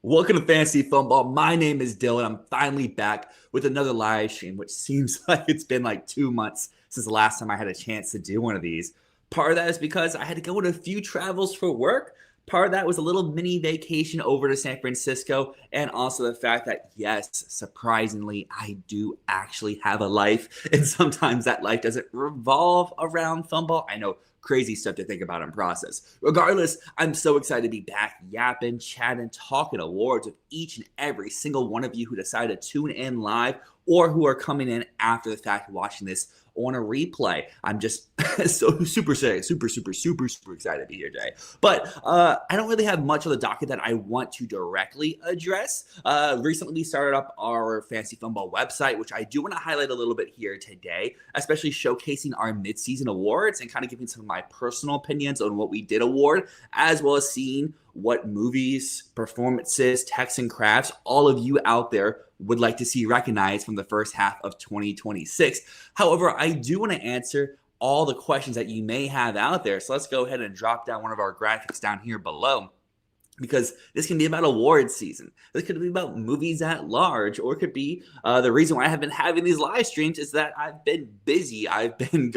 Welcome to Fantasy Filmball. My name is Dylan. I'm finally back with another live stream, which seems like it's been like 2 months since the last time I had a chance to do one of these. Part of that is because I had to go on a few travels for work. Part of that was a little mini vacation over to San Francisco, and also the fact that, yes, surprisingly, I do actually have a life, and sometimes that life doesn't revolve around Filmball. I know, crazy stuff to think about and process. Regardless, I'm so excited to be back yapping, chatting, talking awards with each and every single one of you who decided to tune in live or who are coming in after the fact watching this on a replay. I'm just so super excited, super excited to be here today. But I don't really have much of the docket that I want to directly address. Recently, we started up our Fantasy Filmball website, which I do want to highlight a little bit here today, especially showcasing our mid-season awards and kind of giving some of my personal opinions on what we did award, as well as seeing what movies, performances, techs, and crafts all of you out there would like to see recognized from the first half of 2026. However, I do want to answer all the questions that you may have out there. So let's go ahead and drop down one of our graphics down here below, because this can be about awards season. This could be about movies at large, or it could be the reason why I have been having these live streams is that I've been busy. I've been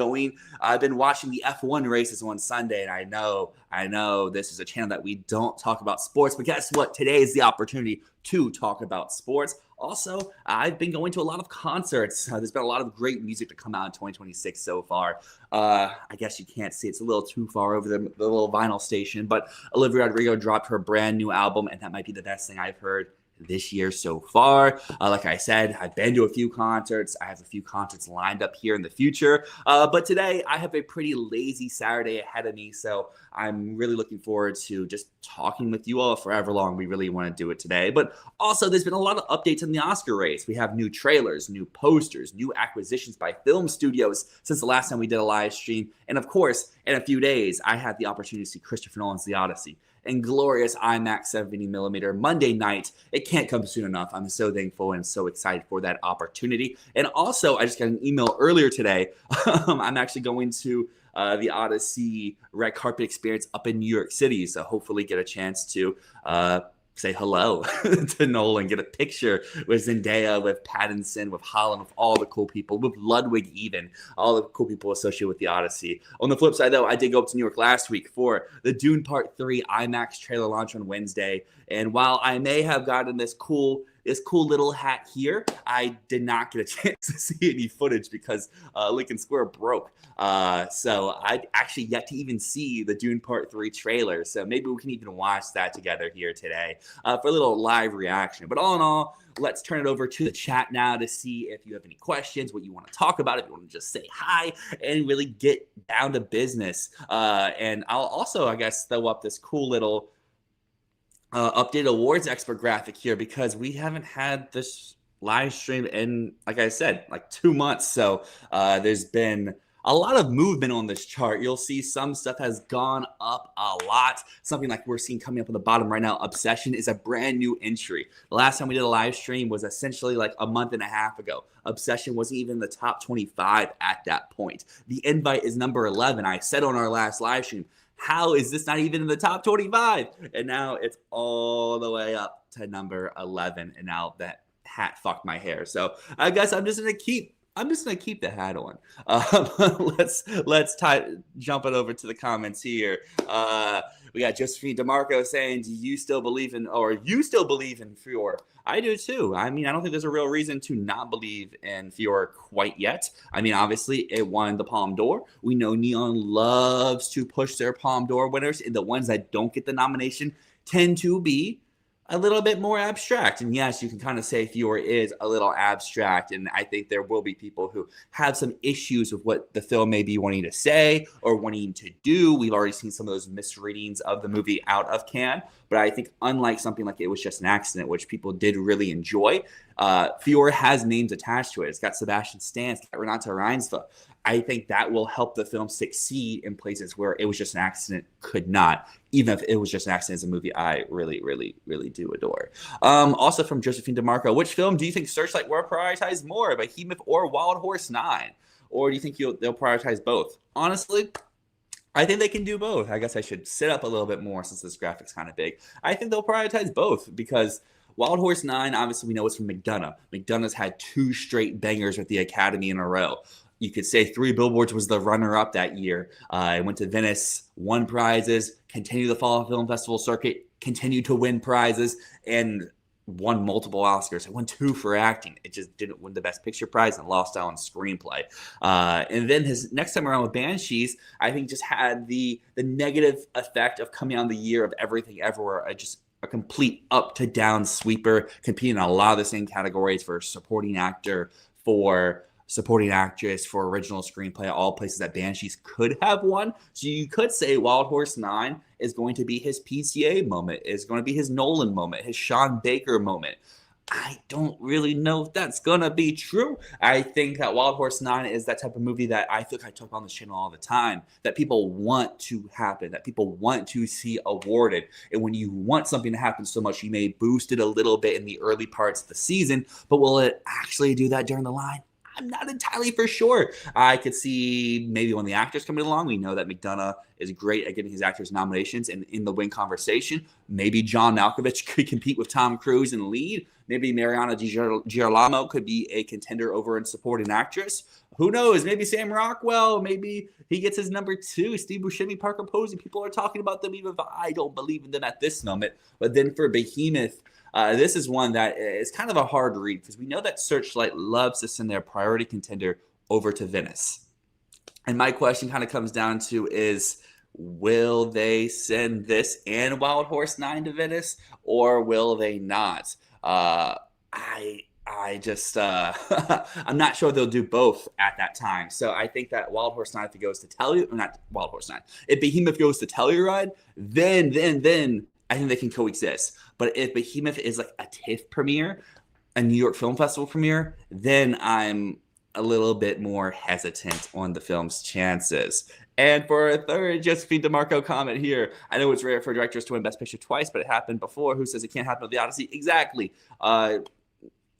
watching the F1 races on Sunday, and I know this is a channel that we don't talk about sports, but guess what? Today is the opportunity to talk about sports. Also, I've been going to a lot of concerts. There's been a lot of great music to come out in 2026 so far. I guess you can't see, it's a little too far over the little vinyl station, but Olivia Rodrigo dropped her brand new album, and that might be the best thing I've heard this year so far. Like I said, I've been to a few concerts. I have a few concerts lined up here in the future. But today I have a pretty lazy Saturday ahead of me, so I'm really looking forward to just talking with you all for however long we really want to do it today. But also, there's been a lot of updates in the Oscar race. We have new trailers, new posters, new acquisitions by film studios since the last time we did a live stream. And of course, in a few days, I had the opportunity to see Christopher Nolan's The Odyssey and glorious IMAX 70mm Monday night. It can't come soon enough. I'm so thankful and so excited for that opportunity. And also, I just got an email earlier today. I'm actually going to the Odyssey red carpet experience up in New York City, so hopefully get a chance to say hello to Nolan, get a picture with Zendaya, with Pattinson, with Holland, with all the cool people, with Ludwig even, all the cool people associated with the Odyssey. On the flip side, though, I did go up to New York last week for the Dune Part 3 IMAX trailer launch on Wednesday, and while I may have gotten this cool little hat here, I did not get a chance to see any footage because Lincoln Square broke. So I've actually yet to even see the Dune Part 3 trailer. So maybe we can even watch that together here today for a little live reaction. But all in all, let's turn it over to the chat now to see if you have any questions, what you want to talk about, if you want to just say hi and really get down to business. And I'll also, I guess, throw up this cool little updated awards expert graphic here, because we haven't had this live stream in, like I said, like 2 months. So there's been a lot of movement on this chart. You'll see some stuff has gone up a lot. Something like we're seeing coming up on the bottom right now, Obsession, is a brand new entry. The last time we did a live stream was essentially like a month and a half ago. Obsession wasn't even in the top 25 at that point. The Invite is number 11. I said on our last live stream, how is this not even in the top 25? And now it's all the way up to number 11. And now that hat fucked my hair. So I guess I'm just gonna keep the hat on. Let's jump it over to the comments here. We got Josephine DeMarco saying, "Do you still believe in, or you still believe in Fior?" I do too. I mean, I don't think there's a real reason to not believe in Fior quite yet. I mean, obviously, it won the Palme d'Or. We know Neon loves to push their Palme d'Or winners, and the ones that don't get the nomination tend to be a little bit more abstract. And yes, you can kind of say Fior is a little abstract, and I think there will be people who have some issues with what the film may be wanting to say or wanting to do. We've already seen some of those misreadings of the movie out of Cannes, but I think unlike something like It Was Just an Accident, which people did really enjoy, Fior has names attached to it. It's got Sebastian Stan, it's got Renata Reinsve. I think that will help the film succeed in places where It Was Just an Accident could not, even if It Was Just an Accident is a movie I really, really, really do adore. Also from Josephine DeMarco, which film do you think Searchlight will prioritize more, Behemoth or Wild Horse 9? Or do you think they'll prioritize both? Honestly, I think they can do both. I guess I should sit up a little bit more since this graphic's kind of big. I think they'll prioritize both because Wild Horse 9, obviously we know it's from McDonough. McDonough's had 2 straight bangers with the Academy in a row. You could say 3 Billboards was the runner-up that year. It went to Venice, won prizes, continued the Fall Film Festival circuit, continued to win prizes, and won multiple Oscars. It won 2 for acting. It just didn't win the Best Picture prize and lost out on screenplay. And then his next time around with Banshees, I think just had the negative effect of coming on the year of Everything Everywhere. Just a complete up to down sweeper, competing in a lot of the same categories for supporting actor, for supporting actress, for original screenplay, all places that Banshees could have won. So you could say Wild Horse 9 is going to be his PCA moment, is going to be his Nolan moment, his Sean Baker moment. I don't really know if that's going to be true. I think that Wild Horse 9 is that type of movie that I feel like I talk on this channel all the time, that people want to happen, that people want to see awarded. And when you want something to happen so much, you may boost it a little bit in the early parts of the season, but will it actually do that during the line? I'm not entirely for sure. I could see maybe when the actors coming along. We know that McDonough is great at getting his actors nominations and in the win conversation. Maybe John Malkovich could compete with Tom Cruise in lead. Maybe Mariana Di Girolamo could be a contender over in supporting actress. Who knows? Maybe Sam Rockwell. Maybe he gets his number 2. Steve Buscemi, Parker Posey. People are talking about them even if I don't believe in them at this moment. But then for Behemoth, this is one that is kind of a hard read because we know that Searchlight loves to send their priority contender over to Venice. And my question kind of comes down to is, will they send this and Wild Horse 9 to Venice, or will they not? I just, I'm not sure they'll do both at that time. So I think that Wild Horse 9, if it goes to Telluride, not Wild Horse 9, if Behemoth goes to Telluride, then I think they can coexist. But if Behemoth is like a TIFF premiere, a New York Film Festival premiere, then I'm a little bit more hesitant on the film's chances. And for a third, Josephine DeMarco comment here. I know it's rare for directors to win Best Picture twice, but it happened before. Who says it can't happen with The Odyssey? Exactly.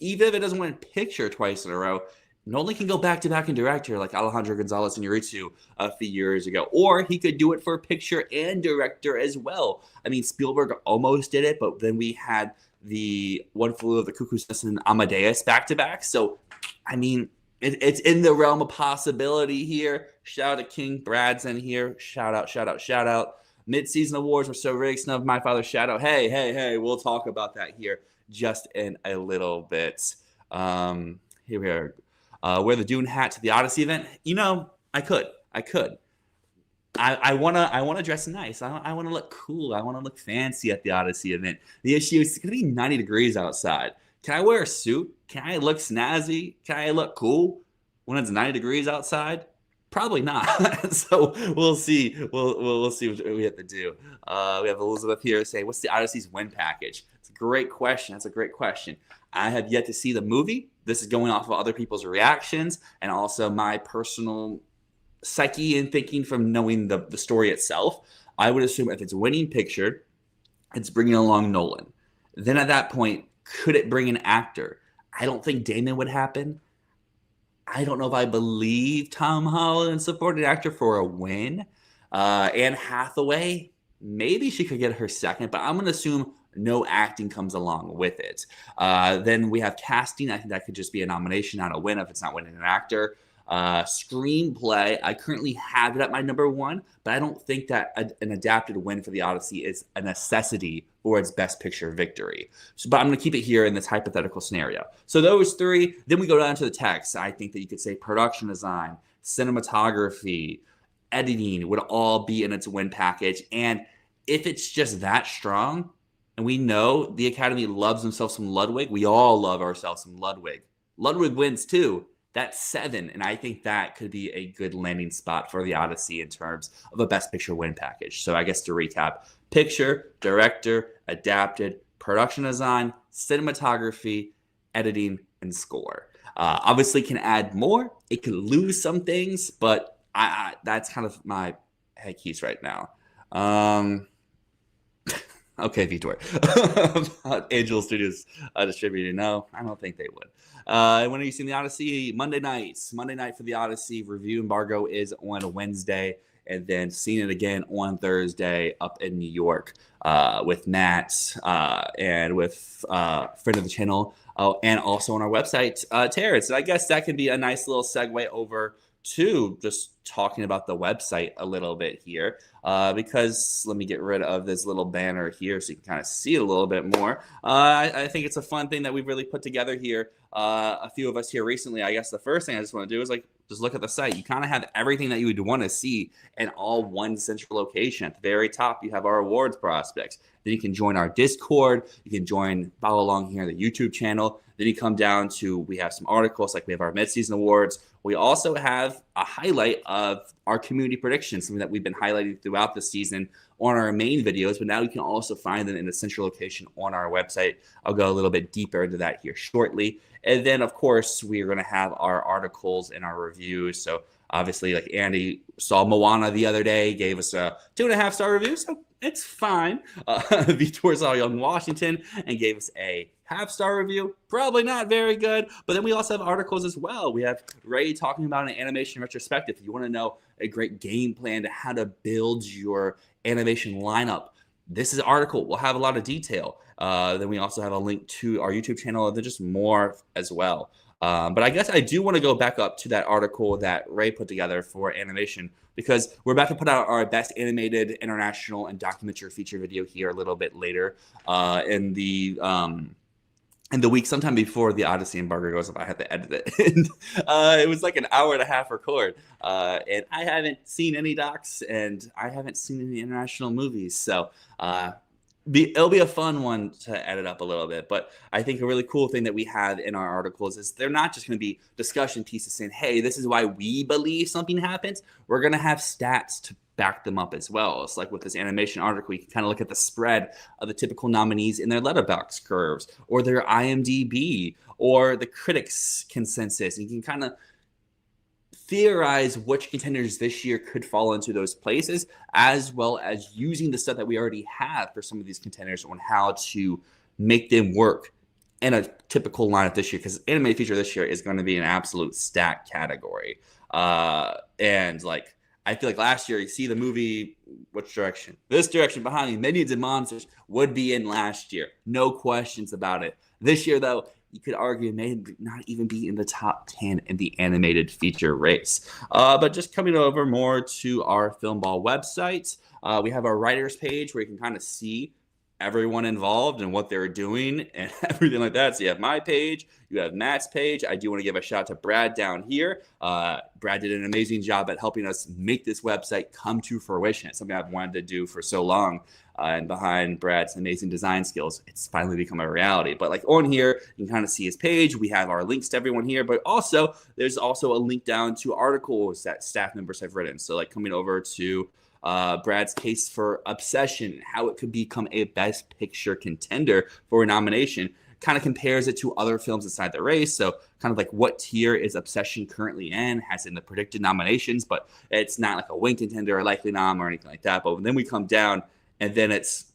Even if it doesn't win picture twice in a row, Nolan can go back-to-back in director like Alejandro Gonzalez Iñárritu a few years ago. Or he could do it for picture and director as well. I mean, Spielberg almost did it, but then we had the One Flew Over the Cuckoo's Nest and Amadeus back-to-back. So, I mean, it's in the realm of possibility here. Shout out to King Bradson here. Shout out. Midseason awards were so rigged. Snub My Father's Shadow. Hey, we'll talk about that here just in a little bit. Here we are. Wear the Dune hat to the Odyssey event. You know, I could. I wanna dress nice. I wanna look cool. I wanna look fancy at the Odyssey event. The issue is it's gonna be 90 degrees outside. Can I wear a suit? Can I look snazzy? Can I look cool when it's 90 degrees outside? Probably not. So we'll see. We'll see what we have to do. We have Elizabeth here saying, "What's the Odyssey's win package?" It's a great question. That's a great question. I have yet to see the movie. This is going off of other people's reactions and also my personal psyche and thinking from knowing the story itself. I would assume if it's winning picture, it's bringing along Nolan. Then at that point, could it bring an actor? I don't think Damon would happen. I don't know if I believe Tom Holland supported actor for a win. Anne Hathaway, maybe she could get her second, but I'm going to assume no acting comes along with it. Then we have casting. I think that could just be a nomination, not a win if it's not winning an actor. Screenplay, I currently have it at my number 1, but I don't think that an adapted win for The Odyssey is a necessity for its Best Picture victory. So, but I'm going to keep it here in this hypothetical scenario. So those 3, then we go down to the text. I think that you could say production design, cinematography, editing would all be in its win package. And if it's just that strong, and we know the Academy loves themselves some Ludwig, we all love ourselves some Ludwig. Ludwig wins too. That's 7, and I think that could be a good landing spot for The Odyssey in terms of a Best Picture win package. So I guess to recap, picture, director, adapted, production design, cinematography, editing, and score. Obviously can add more. It could lose some things, but that's kind of my head keys right now. Okay, Vitor. Angel Studios distributed. No, I don't think they would. When are you seeing The Odyssey? Monday night for The Odyssey. Review embargo is on Wednesday. and then seeing it again on Thursday up in New York with Matt and with friend of the channel, and also on our website, Terrence. And I guess that can be a nice little segue over to just talking about the website a little bit here, because let me get rid of this little banner here so you can kind of see it a little bit more. I think it's a fun thing that we've really put together here. A few of us here recently. I guess the first thing I just want to do is just look at the site. You kind of have everything that you would want to see in all one central location. At the very top, you have our awards prospects. Then you can join our Discord. You can follow along here on the YouTube channel. Then you come down to, we have some articles, like we have our Midseason awards. We also have a highlight of our community predictions, something that we've been highlighting throughout the season on our main videos, but now you can also find them in a central location on our website. I'll go a little bit deeper into that here shortly. And then, of course, we're going to have our articles and our reviews. So obviously, like Andy saw Moana the other day, gave us a 2.5-star review, so it's fine. Vitor saw Young Washington and gave us a half-star review. Probably not very good. But then we also have articles as well. We have Ray talking about an animation retrospective. If you want to know a great game plan to how to build your animation lineup, this is an article. We'll have a lot of detail. Then we also have a link to our YouTube channel, and then just more as well. But I guess I do want to go back up to that article that Ray put together for animation, because we're about to put out our best animated international and documentary feature video here a little bit later in the week, sometime before the Odyssey embargo goes up. I have to edit it. And it was like an hour and a half record. And I haven't seen any docs, and I haven't seen any international movies. So it'll be a fun one to edit up a little bit. But I think a really cool thing that we have in our articles is they're not just going to be discussion pieces saying, hey, this is why we believe something happens. We're going to have stats to back them up as well. It's like with this animation article, you can kind of look at the spread of the typical nominees in their Letterboxd curves, or their IMDb, or the critics' consensus. And you can kind of theorize which contenders this year could fall into those places, as well as using the stuff that we already have for some of these contenders on how to make them work in a typical lineup this year, because animated feature this year is going to be an absolute stat category. And like, I feel like last year, you see the movie, which direction? This direction behind me, Minions and Monsters, would be in last year. No questions about it. This year, though, you could argue it may not even be in the top 10 in the animated feature race. But just coming over more to our Filmball website, we have our writers page where you can kind of see everyone involved and what they're doing and everything like that. So you have my page, you have Matt's page. I do want to give a shout out to Brad down here. Brad did an amazing job at helping us make this website come to fruition. It's something I've wanted to do for so long. And behind Brad's amazing design skills, it's finally become a reality. But like on here, you can kind of see his page. We have our links to everyone here, but also there's also a link down to articles that staff members have written. So like coming over to Brad's case for Obsession, how it could become a Best Picture contender for a nomination, kind of compares it to other films inside the race. So kind of like what tier is Obsession currently in, has in the predicted nominations, but it's not like a win contender or likely nom or anything like that. But then we come down, and then it's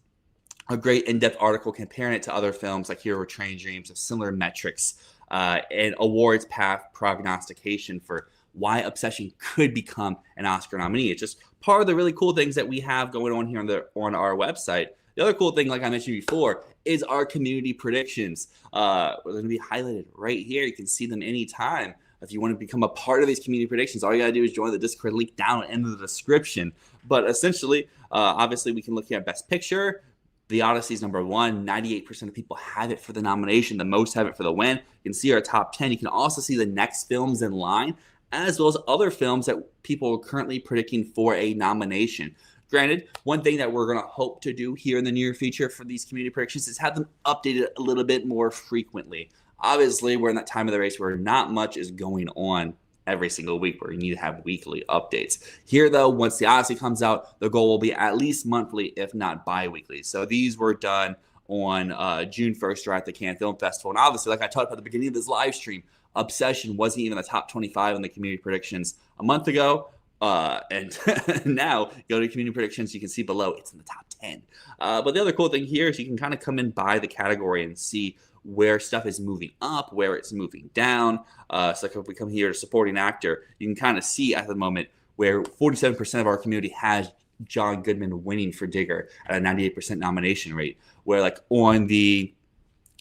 a great in-depth article comparing it to other films like Here Were Train Dreams of similar metrics, and awards path prognostication for why Obsession could become an Oscar nominee. It's just part of the really cool things that we have going on here on our website. The other cool thing, like I mentioned before, is our community predictions. They're going to be highlighted right here. You can see them anytime. If you want to become a part of these community predictions, all you got to do is join the Discord link down in the description. But essentially, obviously, we can look at Best Picture. The Odyssey is number 1. 98% of people have it for the nomination. The most have it for the win. You can see our top 10. You can also see the next films in line, as well as other films that people are currently predicting for a nomination. Granted, one thing that we're going to hope to do here in the near future for these community predictions is have them updated a little bit more frequently. Obviously, we're in that time of the race where not much is going on every single week, where you need to have weekly updates. Here, though, once the Odyssey comes out, the goal will be at least monthly, if not bi-weekly. So these were done on June 1st or at the Cannes Film Festival. And obviously, like I talked about at the beginning of this live stream, Obsession wasn't even in the top 25 in the community predictions a month ago. And now go to community predictions, you can see below it's in the top 10. But the other cool thing here is you can kind of come in by the category and see where stuff is moving up, where it's moving down. So like if we come here to supporting actor, you can kind of see at the moment where 47% of our community has John Goodman winning for Digger at a 98% nomination rate, where like on the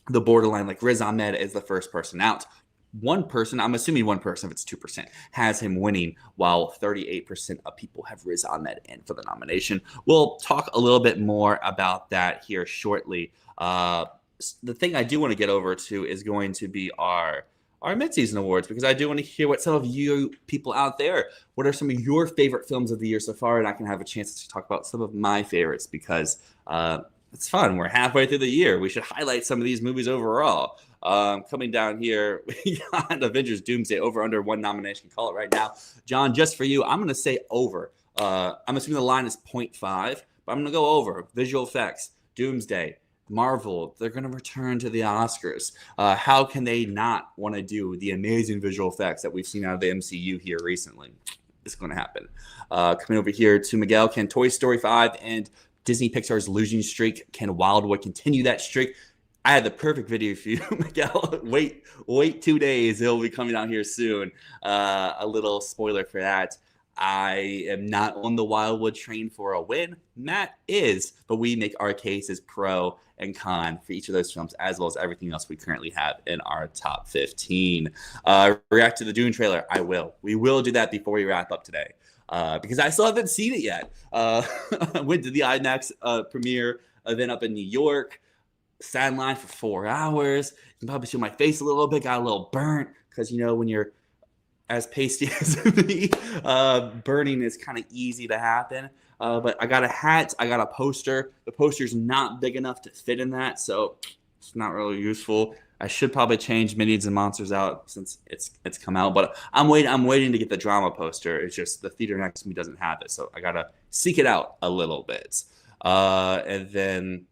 borderline, like Riz Ahmed is the first person out. One person, I'm assuming one person, if it's 2%, has him winning, while 38% of people have Riz Ahmed in for the nomination. We'll talk a little bit more about that here shortly. The thing I do want to get over to is going to be our Midseason Awards, because I do want to hear what some of you people out there, what are some of your favorite films of the year so far, and I can have a chance to talk about some of my favorites, because it's fun. We're halfway through the year. We should highlight some of these movies overall. Coming down here, we got Avengers Doomsday, over under 1 nomination. Call it right now. John, just for you, I'm going to say over. I'm assuming the line is 0.5, but I'm going to go over. Visual effects, Doomsday, Marvel, they're going to return to the Oscars. How can they not want to do the amazing visual effects that we've seen out of the MCU here recently? It's going to happen. Coming over here to Miguel, can Toy Story 5 and Disney Pixar's losing streak, can Wildwood continue that streak? I had the perfect video for you, Miguel. Wait 2 days. It'll be coming out here soon. A little spoiler for that. I am not on the Wildwood train for a win. Matt is, but we make our cases pro and con for each of those films, as well as everything else we currently have in our top 15. React to the Dune trailer. I will. We will do that before we wrap up today, because I still haven't seen it yet. I went to the IMAX premiere event up in New York. Sat in line for 4 hours. You can probably see my face a little bit. Got a little burnt because, you know, when you're as pasty as me, burning is kind of easy to happen. But I got a hat. I got a poster. The poster's not big enough to fit in that, so it's not really useful. I should probably change Minions and Monsters out since it's come out. But I'm waiting to get the drama poster. It's just the theater next to me doesn't have it, so I gotta seek it out a little bit. And then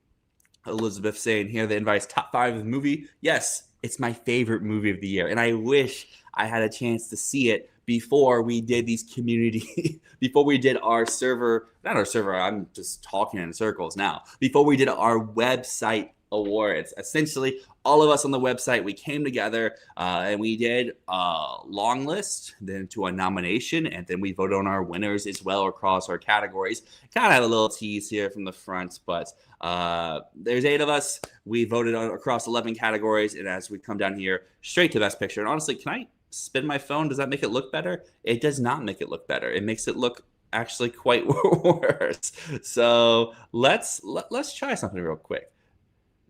Elizabeth saying here, the invite's top 5 of the movie. Yes, it's my favorite movie of the year, and I wish I had a chance to see it before we did these community, before we did our server, not our server, I'm just talking in circles now, before we did our website awards. Essentially, all of us on the website, we came together and we did a long list, then to a nomination, and then we voted on our winners as well across our categories. Kind of had a little tease here from the front, but there's 8 of us. We voted on across 11 categories, and as we come down here, straight to Best Picture. And honestly, can I spin my phone? Does that make it look better? It does not make it look better. It makes it look actually quite worse. So let's try something real quick.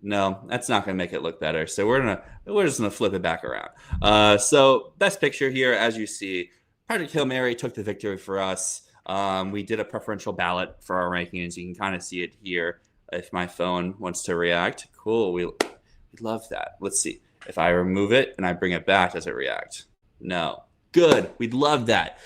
No, that's not going to make it look better. So we're just gonna flip it back around. So Best Picture here, as you see, Project Hail Mary took the victory for us. We did a preferential ballot for our rankings. You can kind of see it here if my phone wants to react. Cool, we love that. Let's see. If I remove it and I bring it back, does it react? No. Good. We'd love that.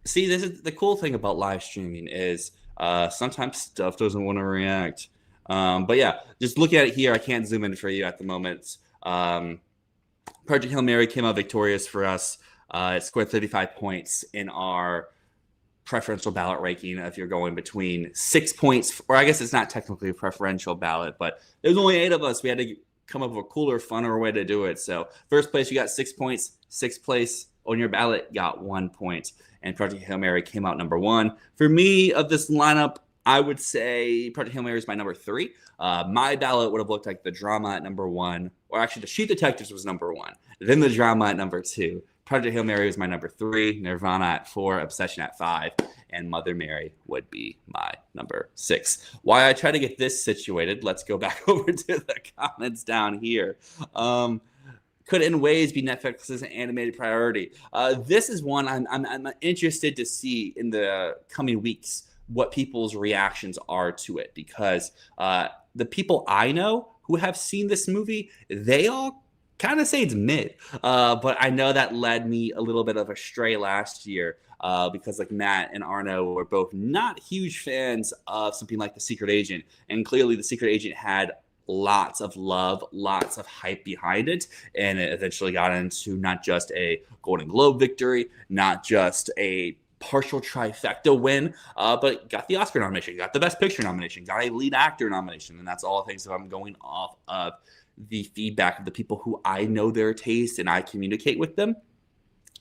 See, this is the cool thing about live streaming is sometimes stuff doesn't want to react. But yeah, just look at it here. I can't zoom in for you at the moment. Project Hail Mary came out victorious for us. It scored 35 points in our preferential ballot ranking. If you're going between 6 points, or I guess it's not technically a preferential ballot, but there's only 8 of us. We had to come up with a cooler, funner way to do it. So first place, you got 6 points. Sixth place on your ballot got 1 point. And Project Hail Mary came out number 1. For me, of this lineup, I would say Project Hail Mary is my number 3. My ballot would have looked like the drama at number 1, or actually the Sheep Detectives was number 1, then the drama at number 2. Project Hail Mary was my number 3, Nirvana at 4, Obsession at 5, and Mother Mary would be my number 6. While I try to get this situated, let's go back over to the comments down here. Could In Ways be Netflix's animated priority? This is one I'm interested to see in the coming weeks what people's reactions are to it, because the people I know who have seen this movie, they all kind of say it's mid. But I know that led me a little bit of a stray last year because like Matt and Arno were both not huge fans of something like The Secret Agent. And clearly The Secret Agent had lots of love, lots of hype behind it. And it eventually got into not just a Golden Globe victory, not just a partial trifecta win, but got the Oscar nomination, got the Best Picture nomination, got a lead actor nomination. And that's all things that I'm going off of the feedback of the people who I know their taste and I communicate with them.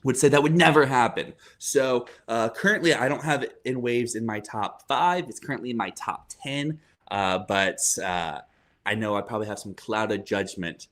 would say that would never happen. So currently, I don't have In Waves in my top 5. It's currently in my top 10. But I know I probably have some clouded judgment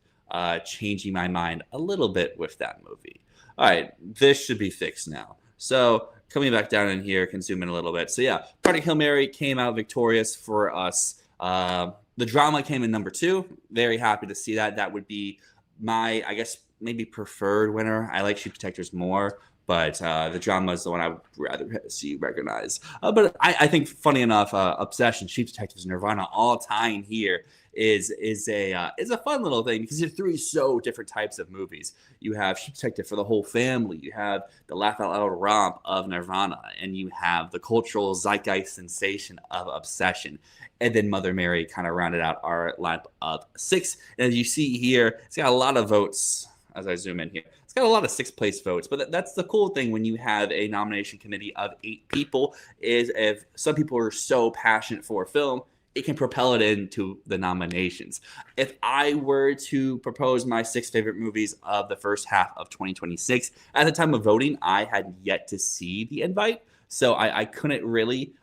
changing my mind a little bit with that movie. All right, this should be fixed now. So coming back down in here, can zoom in a little bit. So yeah, Project Hail Mary came out victorious for us. The drama came in number 2. Very happy to see that. That would be my, I guess, maybe preferred winner. I like Sheep Detectives more, but the drama is the one I would rather see recognize. But I think, funny enough, Obsession, Sheep Detectives, Nirvana, all tying here is a fun little thing because you're 3 so different types of movies. You have Sheep Detective for the whole family. You have the laugh out loud romp of Nirvana, and you have the cultural zeitgeist sensation of Obsession. And then Mother Mary kind of rounded out our lineup of 6. And as you see here, it's got a lot of votes. As I zoom in here, it's got a lot of 6th place votes, but that's the cool thing when you have a nomination committee of 8 people is if some people are so passionate for a film, it can propel it into the nominations. If I were to propose my 6 favorite movies of the first half of 2026, at the time of voting, I had yet to see the invite, so I couldn't really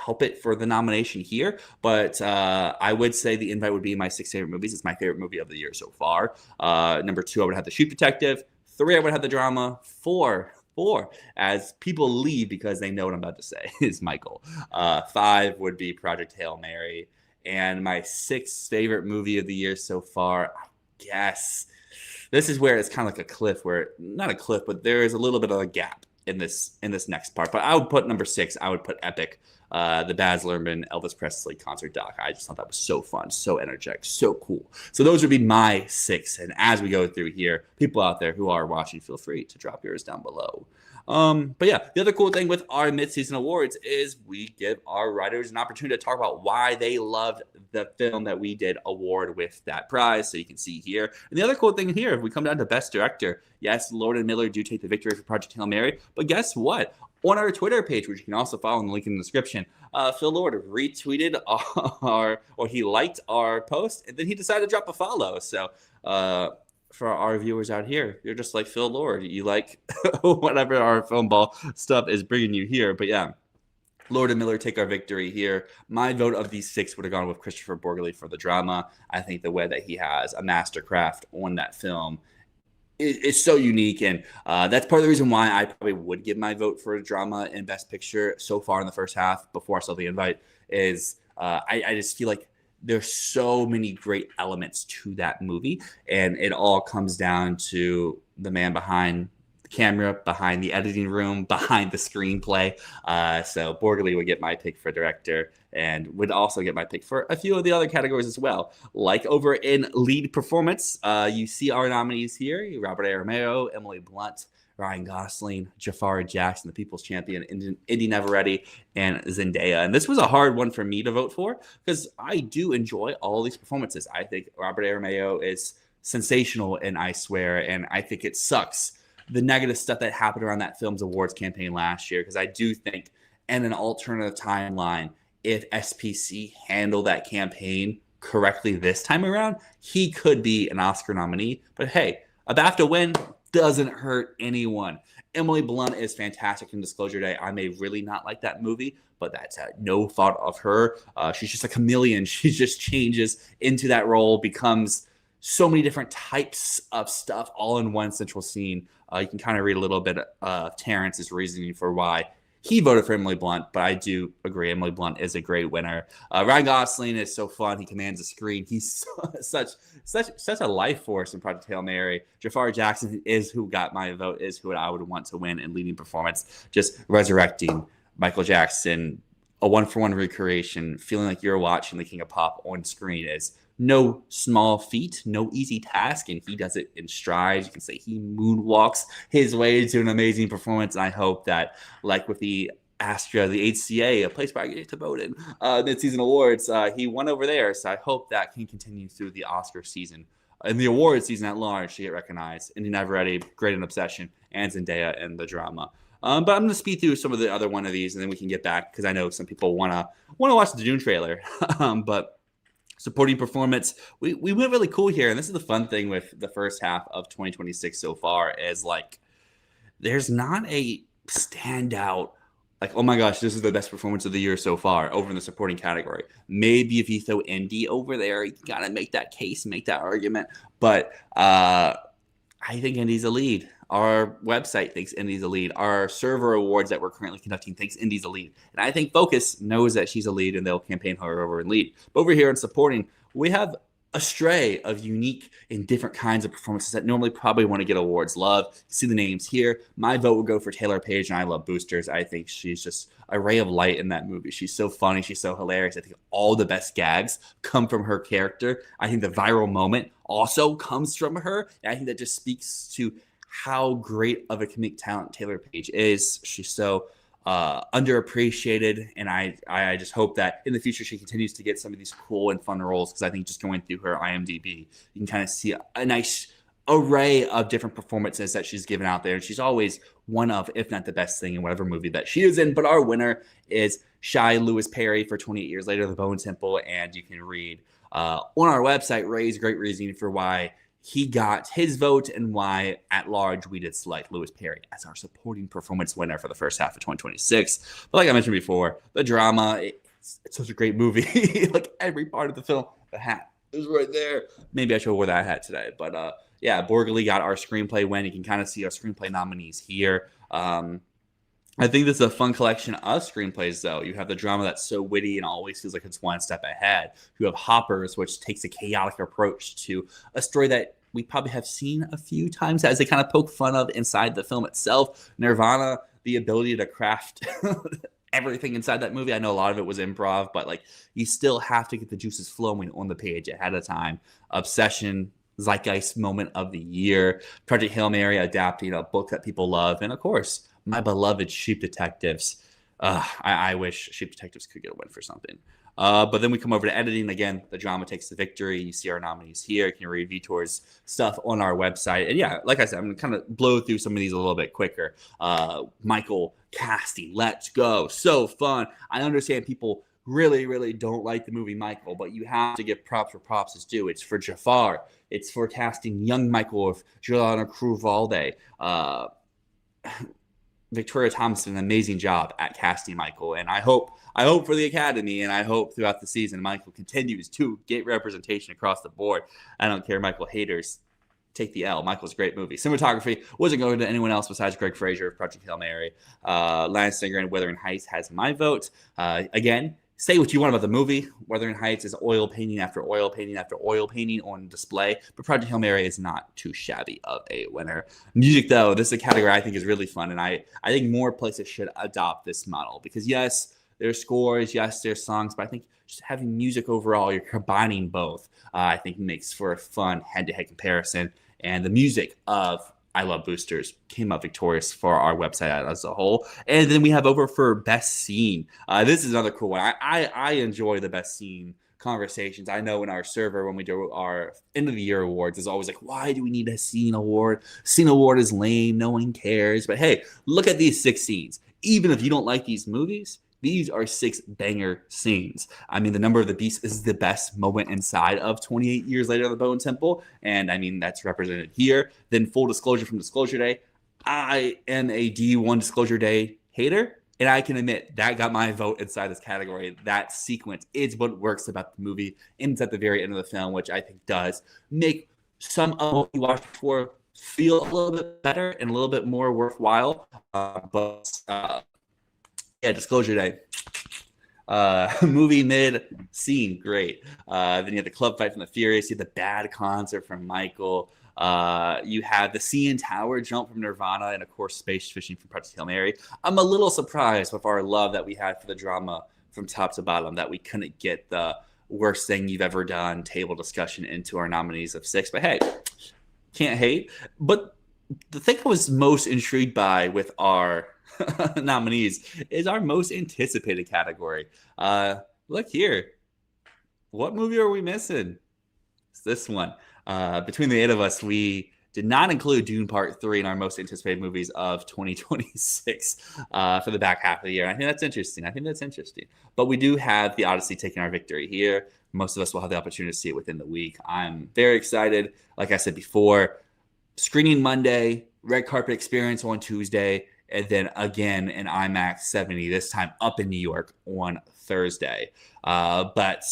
help it for the nomination here, but I would say the invite would be my 6 favorite movies. It's my favorite movie of the year so far. Number 2, I would have the Sheep Detective. 3, I would have the drama. 4, as people leave because they know what I'm about to say, is Michael. 5 would be Project Hail Mary. And my 6th favorite movie of the year so far, I guess this is where it's kind of like a cliff, where not a cliff, but there is a little bit of a gap in this next part. But I would put number 6. I would put Epic, the Baz Luhrmann Elvis Presley concert doc. I just thought that was so fun, so energetic, so cool. So those would be my 6. And as we go through here, people out there who are watching, feel free to drop yours down below. But yeah, the other cool thing with our midseason awards is we give our writers an opportunity to talk about why they loved the film that we did award with that prize. So you can see here. And the other cool thing here, if we come down to Best Director, yes, Lord and Miller do take the victory for Project Hail Mary. But guess what? On our Twitter page, which you can also follow in the link in the description, Phil Lord retweeted he liked our post, and then he decided to drop a follow. So for our viewers out here, you're just like Phil Lord. You like whatever our Filmball stuff is bringing you here. But yeah, Lord and Miller take our victory here. My vote of these 6 would have gone with Christopher Borgli for the drama. I think the way that he has a mastercraft on that film is so unique, and that's part of the reason why I probably would give my vote for a drama in Best Picture so far in the first half before I saw the invite. Is I just feel like there's so many great elements to that movie, and it all comes down to the man behind the camera, behind the editing room, behind the screenplay. So Borgli would get my pick for director, and would also get my pick for a few of the other categories as well. Like over in lead performance, you see our nominees here: Robert Aramayo, Emily Blunt, Ryan Gosling, Jafar Jackson, the People's Champion, Indy Neverready, and Zendaya. And this was a hard one for me to vote for because I do enjoy all these performances. I think Robert Aramayo is sensational in I Swear, and I think it sucks the negative stuff that happened around that film's awards campaign last year, because I do think in an alternative timeline, if SPC handled that campaign correctly this time around, he could be an Oscar nominee. But hey, a BAFTA win doesn't hurt anyone. Emily Blunt is fantastic in Disclosure Day. I may really not like that movie, but that's no fault of her. She's just a chameleon. She just changes into that role, becomes so many different types of stuff all in one central scene. You can kind of read a little bit of Terrence's reasoning for why he voted for Emily Blunt, but I do agree Emily Blunt is a great winner. Ryan Gosling is so fun. He commands the screen. He's such a life force in Project Hail Mary. Jafar Jackson is who got my vote, is who I would want to win in leading performance. Just resurrecting Michael Jackson, a one-for-one recreation, feeling like you're watching the King of Pop on screen is no small feat, no easy task, and he does it in strides. You can say he moonwalks his way to an amazing performance, and I hope that, like with the Astra, the HCA, a place where I get to vote in mid-season awards, he won over there, so I hope that can continue through the Oscar season and the award season at large to get recognized. Indy Neverready, Great in Obsession, and Zendaya in the drama. But I'm going to speed through some of the other one of these, and then we can get back, because I know some people want to watch the Dune trailer, but supporting performance, we went really cool here, and this is the fun thing with the first half of 2026 so far, is like there's not a standout, like, oh my gosh, this is the best performance of the year so far over in the supporting category. Maybe if you throw Indy over there, you gotta make that case, make that argument. But I think Indy's a lead. Our website thinks Indy's a lead. Our server awards that we're currently conducting thinks Indy's a lead. And I think Focus knows that she's a lead and they'll campaign her over and lead. But over here in supporting, we have a stray of unique and different kinds of performances that normally probably want to get awards. Love, see the names here. My vote would go for Taylor Page, and I love Boosters. I think she's just a ray of light in that movie. She's so funny. She's so hilarious. I think all the best gags come from her character. I think the viral moment also comes from her. And I think that just speaks to how great of a comedic talent Taylor Page is. She's so underappreciated, and I just hope that in the future she continues to get some of these cool and fun roles, because I think just going through her IMDb, you can kind of see a nice array of different performances that she's given out there. And she's always one of, if not the best thing in whatever movie that she is in. But our winner is Shy Lewis Perry for 28 Years Later, The Bone Temple. And you can read on our website Ray's great reasoning for why he got his vote and why at large we did select Lewis Perry as our supporting performance winner for the first half of 2026. But like I mentioned before, the drama, it's such a great movie. Like every part of the film, the hat is right there. Maybe I should have wore that hat today. But yeah, Borgley got our screenplay win. You can kind of see our screenplay nominees here. I think this is a fun collection of screenplays, though. You have the drama that's so witty and always feels like it's one step ahead. You have Hoppers, which takes a chaotic approach to a story that we probably have seen a few times as they kind of poke fun of inside the film itself. Nirvana, the ability to craft everything inside that movie. I know a lot of it was improv, but like you still have to get the juices flowing on the page ahead of time. Obsession, zeitgeist moment of the year. Project Hail Mary, adapting a book that people love. And of course, my beloved Sheep Detectives. I wish Sheep Detectives could get a win for something. But then we come over to editing. Again, the drama takes the victory. You see our nominees here. You can read Vitor's stuff on our website. And yeah, like I said, I'm going to kind of blow through some of these a little bit quicker. Michael casting, let's go. So fun. I understand people really, really don't like the movie Michael, but you have to give props where props is due. It's for Jafar. It's for casting young Michael of Giuliano Cruvalde. Victoria Thomas did an amazing job at casting Michael, and I hope for the Academy, and I hope throughout the season Michael continues to get representation across the board. I don't care, Michael haters, take the L. Michael's a great movie. Cinematography wasn't going to anyone else besides Greg Fraser of Project Hail Mary. Lance Singer and Wuthering Heights has my vote. Again, say what you want about the movie. Wuthering Heights is oil painting after oil painting after oil painting on display, but Project Hail Mary is not too shabby of a winner. Music, though, this is a category I think is really fun, and I think more places should adopt this model because, yes, there's scores, yes, there's songs, but I think just having music overall, you're combining both, I think makes for a fun head-to-head comparison, and the music of I Love Boosters came up victorious for our website as a whole. And then we have over for Best Scene. This is another cool one. I enjoy the Best Scene conversations. I know in our server when we do our end of the year awards, it's always like, why do we need a scene award? Scene award is lame. No one cares. But hey, look at these 6 scenes. Even if you don't like these movies, these are 6 banger scenes. I mean, The Number of the Beast is the best moment inside of 28 Years Later, The Bone Temple. And I mean, that's represented here. Then Full Disclosure from Disclosure Day. I am a D1 Disclosure Day hater. And I can admit that got my vote inside this category. That sequence is what works about the movie. And it's at the very end of the film, which I think does make some of what you watched before feel a little bit better and a little bit more worthwhile. Yeah, Disclosure Day. Movie mid scene, great. Then you have the club fight from the Furious. You have the bad concert from Michael. You have the CN Tower jump from Nirvana, and of course, space fishing from Project Hail Mary. I'm a little surprised with our love that we had for the drama from top to bottom that we couldn't get the worst thing you've ever done table discussion into our nominees of 6. But hey, can't hate. But the thing I was most intrigued by with our nominees is our most anticipated category. Look here. What movie are we missing? It's this one. Between the 8 of us, we did not include Dune Part 3 in our most anticipated movies of 2026 for the back half of the year. I think that's interesting. But we do have The Odyssey taking our victory here. Most of us will have the opportunity to see it within the week. I'm very excited. Like I said before, screening Monday, red carpet experience on Tuesday, and then again in IMAX 70, this time up in New York on Thursday. But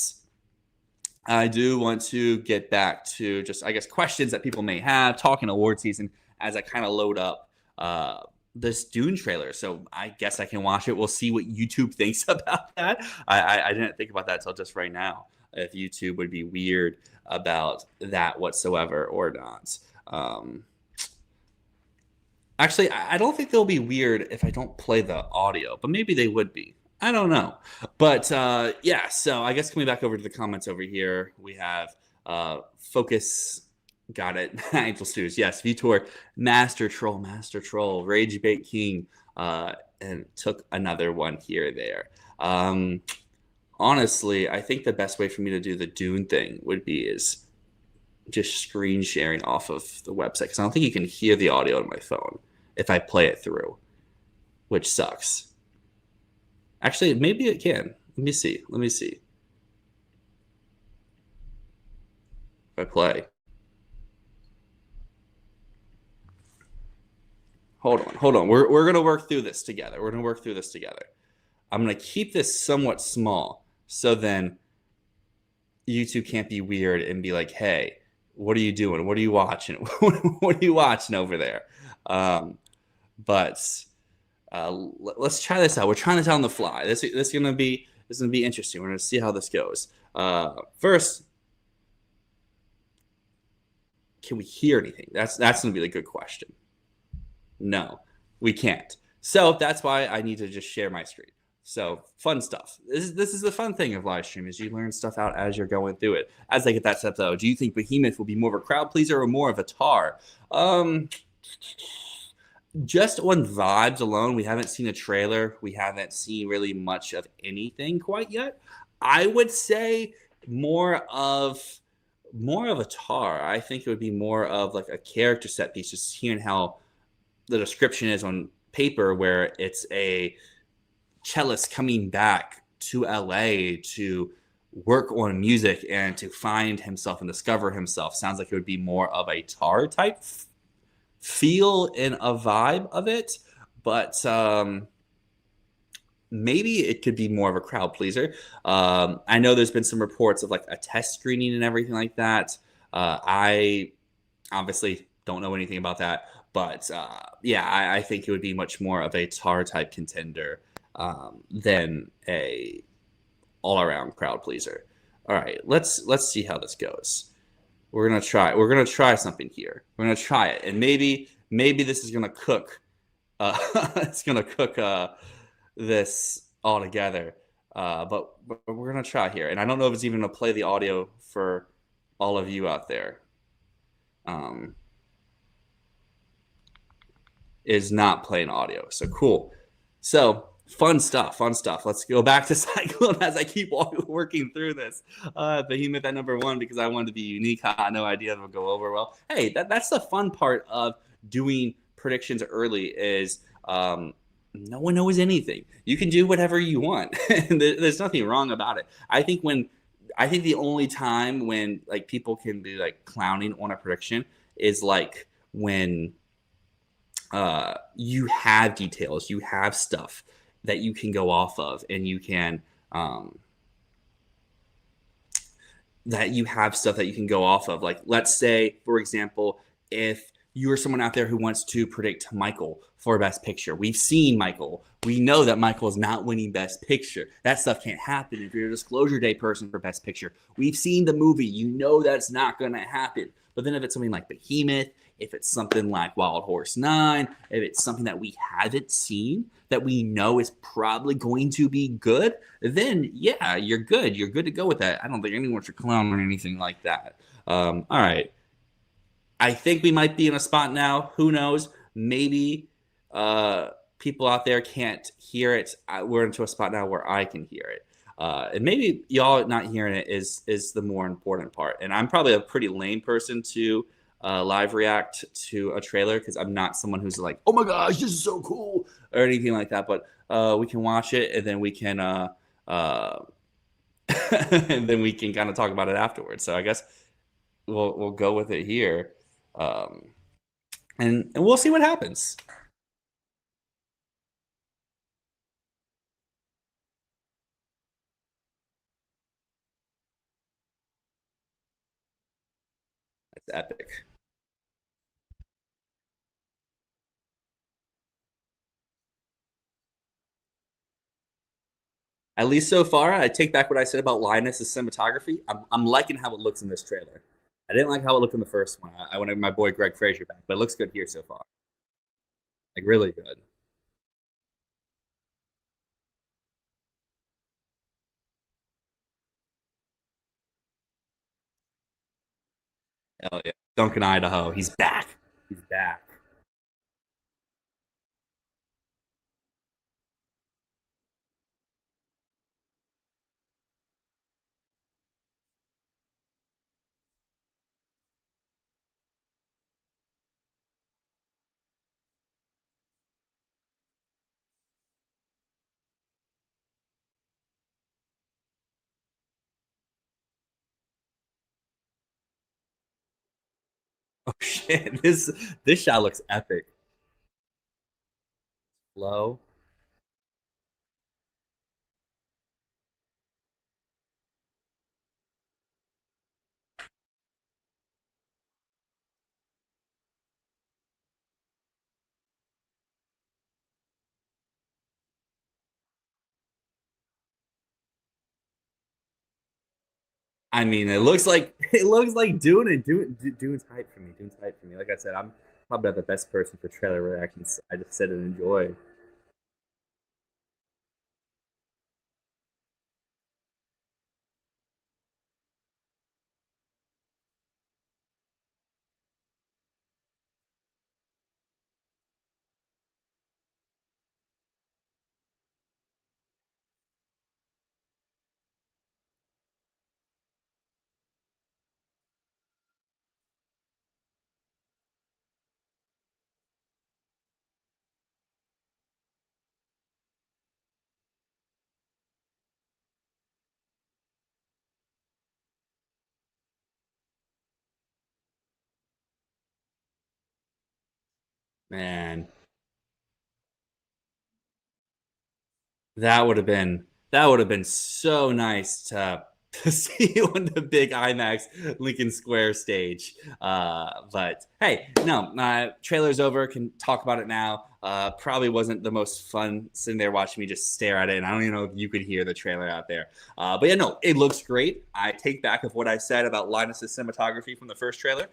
I do want to get back to just, I guess, questions that people may have talking award season as I kind of load up this Dune trailer. So I guess I can watch it. We'll see what YouTube thinks about that. I didn't think about that until just right now, if YouTube would be weird about that whatsoever or not. Actually, I don't think they'll be weird if I don't play the audio, but maybe they would be. I don't know. But yeah, so I guess coming back over to the comments over here, we have Focus. Got it. Angel Stews. Yes. Vitor, Master Troll, Rage Bait King, and took another one here there. Honestly, I think the best way for me to do the Dune thing would be is just screen sharing off of the website, because I don't think you can hear the audio on my phone if I play it through, which sucks. Actually, maybe it can. Let me see. If I play. Hold on. We're going to work through this together. I'm going to keep this somewhat small, so then YouTube can't be weird and be like, hey, what are you doing? What are you watching? What are you watching over there? But let's try this out. We're trying this out on the fly. This is gonna be interesting. We're gonna see how this goes. First, can we hear anything? That's gonna be the good question. No, we can't. So that's why I need to just share my screen. So fun stuff. This is the fun thing of live stream, is you learn stuff out as you're going through it. As I get that step though, do you think Behemoth will be more of a crowd pleaser or more of a tar? Just on vibes alone, we haven't seen a trailer. We haven't seen really much of anything quite yet. I would say more of a tar. I think it would be more of like a character set piece, just hearing how the description is on paper, where it's a cellist coming back to LA to work on music and to find himself and discover himself. Sounds like it would be more of a tar type feel and a vibe of it, but maybe it could be more of a crowd pleaser. I know there's been some reports of like a test screening and everything like that. I obviously don't know anything about that, but yeah, I think it would be much more of a tar type contender than a all around crowd pleaser. All right, let's see how this goes. We're gonna try something here. We're gonna try it, and maybe this is gonna cook. It's gonna cook this all together. But we're gonna try here, and I don't know if it's even gonna play the audio for all of you out there. Is not playing audio, so cool. So fun stuff. Let's go back to Cyclone as I keep working through this. Behemoth at number 1 because I wanted to be unique. I had no idea it would go over well. Hey, that's the fun part of doing predictions early, is no one knows anything. You can do whatever you want. There's nothing wrong about it. I think the only time when like people can be like clowning on a prediction is like when you have details, you have stuff that you can go off of, and you can go off of. Like, let's say, for example, if you're someone out there who wants to predict Michael for Best Picture. We've seen Michael. We know that Michael is not winning Best Picture. That stuff can't happen if you're a Disclosure Day person for Best Picture. We've seen the movie. You know that's not going to happen. But then if it's something like Behemoth, if it's something like Wild Horse 9, if it's something that we haven't seen, that we know is probably going to be good, then yeah, you're good. You're good to go with that. I don't think anyone should clown or anything like that. All right. I think we might be in a spot now. Who knows? Maybe people out there can't hear it. We're into a spot now where I can hear it. And maybe y'all not hearing it is the more important part. And I'm probably a pretty lame person to live react to a trailer, because I'm not someone who's like, oh my gosh, this is so cool, or anything like that. But we can watch it, and then we can and then we can kind of talk about it afterwards. So I guess we'll go with it here. and we'll see what happens. It's epic. At least so far, I take back what I said about Linus' cinematography. I'm liking how it looks in this trailer. I didn't like how it looked in the first one. I wanted my boy Greg Fraser back, but it looks good here so far. Like really good. Hell yeah. Duncan Idaho. He's back. He's back. Oh shit. This shot looks epic. Low. I mean, it looks like Dune's hype for me. Dune's hype for me. Like I said, I'm probably not the best person for trailer reactions. I just sit and enjoy. Man, that would have been so nice to see on the big IMAX Lincoln Square stage. But hey, no, trailer's over. Can talk about it now. Probably wasn't the most fun sitting there watching me just stare at it, and I don't even know if you could hear the trailer out there. But yeah, no, it looks great. I take back of what I said about Linus's cinematography from the first trailer.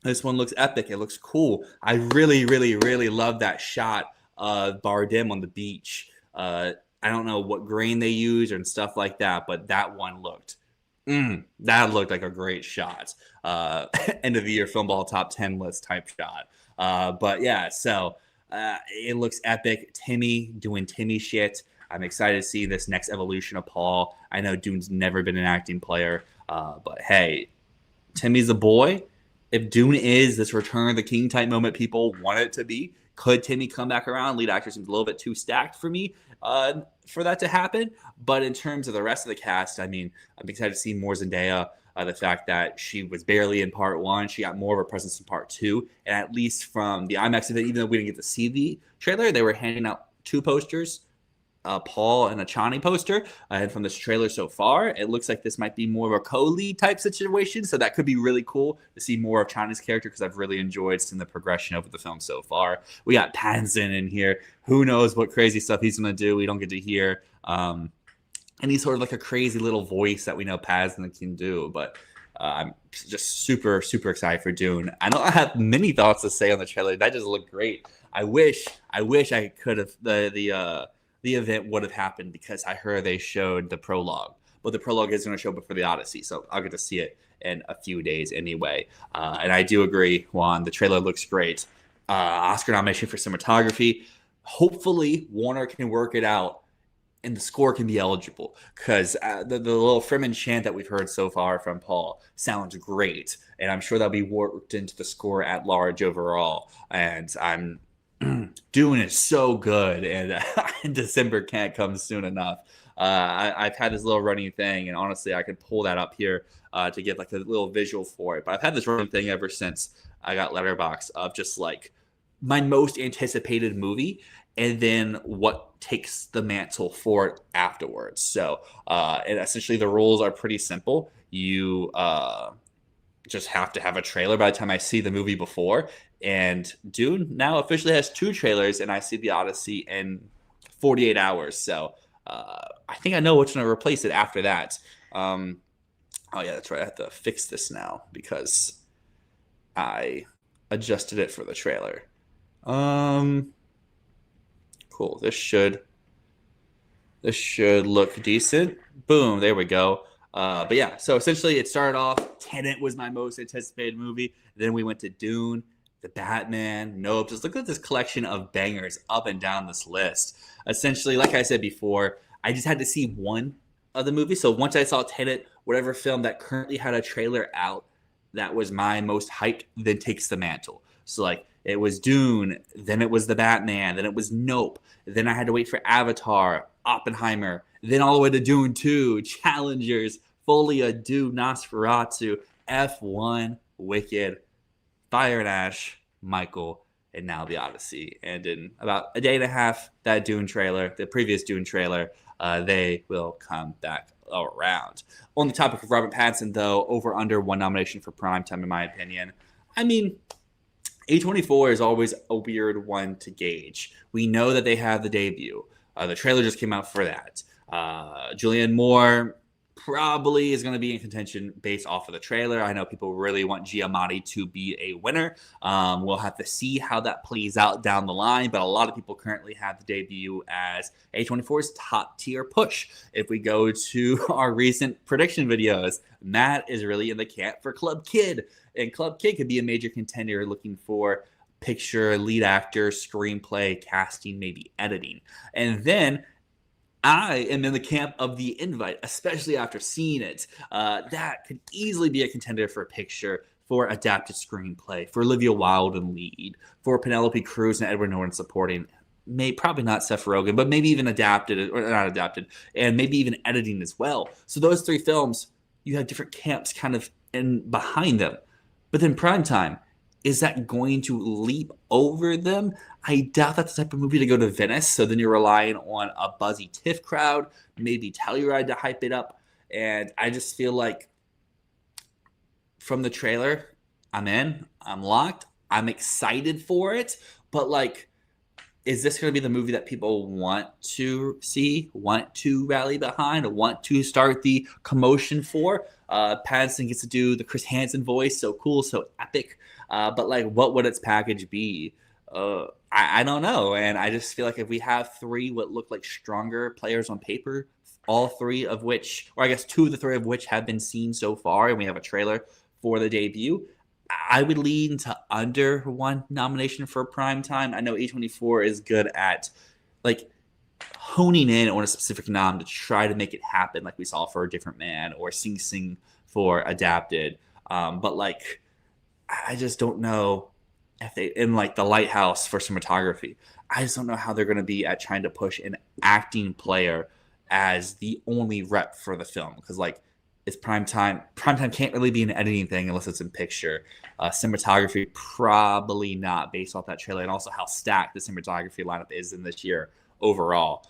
This one looks epic. It looks cool. I really, really, really love that shot of Bardem on the beach. I don't know what grain they use and stuff like that, but that one that looked like a great shot. End of the year film ball top 10 list type shot. But yeah, so it looks epic. Timmy doing Timmy shit. I'm excited to see this next evolution of Paul. I know Dune's never been an acting player, but hey, Timmy's a boy. If Dune is this Return of the King type moment people want it to be, could Timmy come back around? Lead actor seems a little bit too stacked for me for that to happen. But in terms of the rest of the cast, I mean, I'm excited to see more Zendaya. The fact that she was barely in part one, she got more of a presence in part two. And at least from the IMAX event, even though we didn't get to see the trailer, they were handing out two posters, Paul and a Chani poster. And from this trailer so far, it looks like this might be more of a co-lead type situation. So that could be really cool to see more of Chani's character because I've really enjoyed seeing the progression over the film so far. We got Pattinson in here. Who knows what crazy stuff he's going to do? We don't get to hear. And he's sort of like a crazy little voice that we know Pattinson can do. But I'm just super, super excited for Dune. I don't have many thoughts to say on the trailer. That just looked great. I wish I could have the event would have happened because I heard they showed the prologue. But the prologue is going to show before the Odyssey, so I'll get to see it in a few days anyway. And I do agree, Juan. The trailer looks great. Oscar nomination for cinematography. Hopefully, Warner can work it out and the score can be eligible because the little Fremen chant that we've heard so far from Paul sounds great. And I'm sure that'll be worked into the score at large overall. And I'm doing it so good, and December can't come soon enough. I've had this little running thing, and honestly, I could pull that up here to get like a little visual for it. But I've had this running thing ever since I got Letterboxd of just like my most anticipated movie, and then what takes the mantle for it afterwards. So, and essentially the rules are pretty simple. You just have to have a trailer by the time I see the movie before. And Dune now officially has 2 trailers, and I see The Odyssey in 48 hours. So I think I know which one to replace it after that. Oh, yeah, that's right. I have to fix this now because I adjusted it for the trailer. Cool. This should look decent. Boom. There we go. But yeah, so essentially it started off, Tenet was my most anticipated movie. Then we went to Dune, The Batman, Nope. Just look at this collection of bangers up and down this list. Essentially, like I said before, I just had to see one of the movies. So once I saw Tenet, whatever film that currently had a trailer out that was my most hyped, then takes the mantle. So like it was Dune, then it was The Batman, then it was Nope. Then I had to wait for Avatar, Oppenheimer, then all the way to Dune 2, Challengers, Folia, Dune, Nosferatu, F1, Wicked, Fire and Ash, Michael, and now The Odyssey. And in about a day and a half, that Dune trailer, the previous Dune trailer, they will come back around. On the topic of Robert Pattinson, though, over under 1 nomination for primetime, in my opinion. I mean, A24 is always a weird one to gauge. We know that they have the debut. The trailer just came out for that. Julianne Moore probably is going to be in contention based off of the trailer. I know people really want Giamatti to be a winner. We'll have to see how that plays out down the line, but a lot of people currently have the debut as A24's top tier push. If we go to our recent prediction videos, Matt is really in the camp for Club Kid, and Club Kid could be a major contender looking for picture, lead actor, screenplay, casting, maybe editing. And then I am in the camp of The Invite, especially after seeing it. That could easily be a contender for a picture, for adapted screenplay, for Olivia Wilde in lead, for Penelope Cruz and Edward Norton supporting. Probably not Seth Rogen, but maybe even adapted, or not adapted, and maybe even editing as well. So those 3 films, you have different camps kind of in behind them. But then Primetime, is that going to leap over them? I doubt that's the type of movie to go to Venice. So then you're relying on a buzzy TIFF crowd, maybe Telluride to hype it up. And I just feel like from the trailer, I'm in, I'm locked, I'm excited for it. But like, is this going to be the movie that people want to see, want to rally behind, or want to start the commotion for? Pattinson gets to do the Chris Hansen voice, so cool, so epic. But like, what would its package be? I don't know. And I just feel like if we have 3 what look like stronger players on paper, all 3 of which, or I guess 2 of the 3 of which have been seen so far, and we have a trailer for the debut, I would lean to under 1 nomination for primetime. I know A24 is good at like honing in on a specific nom to try to make it happen, like we saw for A Different Man or Sing Sing for adapted. But like, I just don't know if they, in like The Lighthouse for cinematography, I just don't know how they're going to be at trying to push an acting player as the only rep for the film. Because like, it's primetime. Primetime can't really be an editing thing unless it's in picture. Cinematography, probably not, based off that trailer, and also how stacked the cinematography lineup is in this year overall.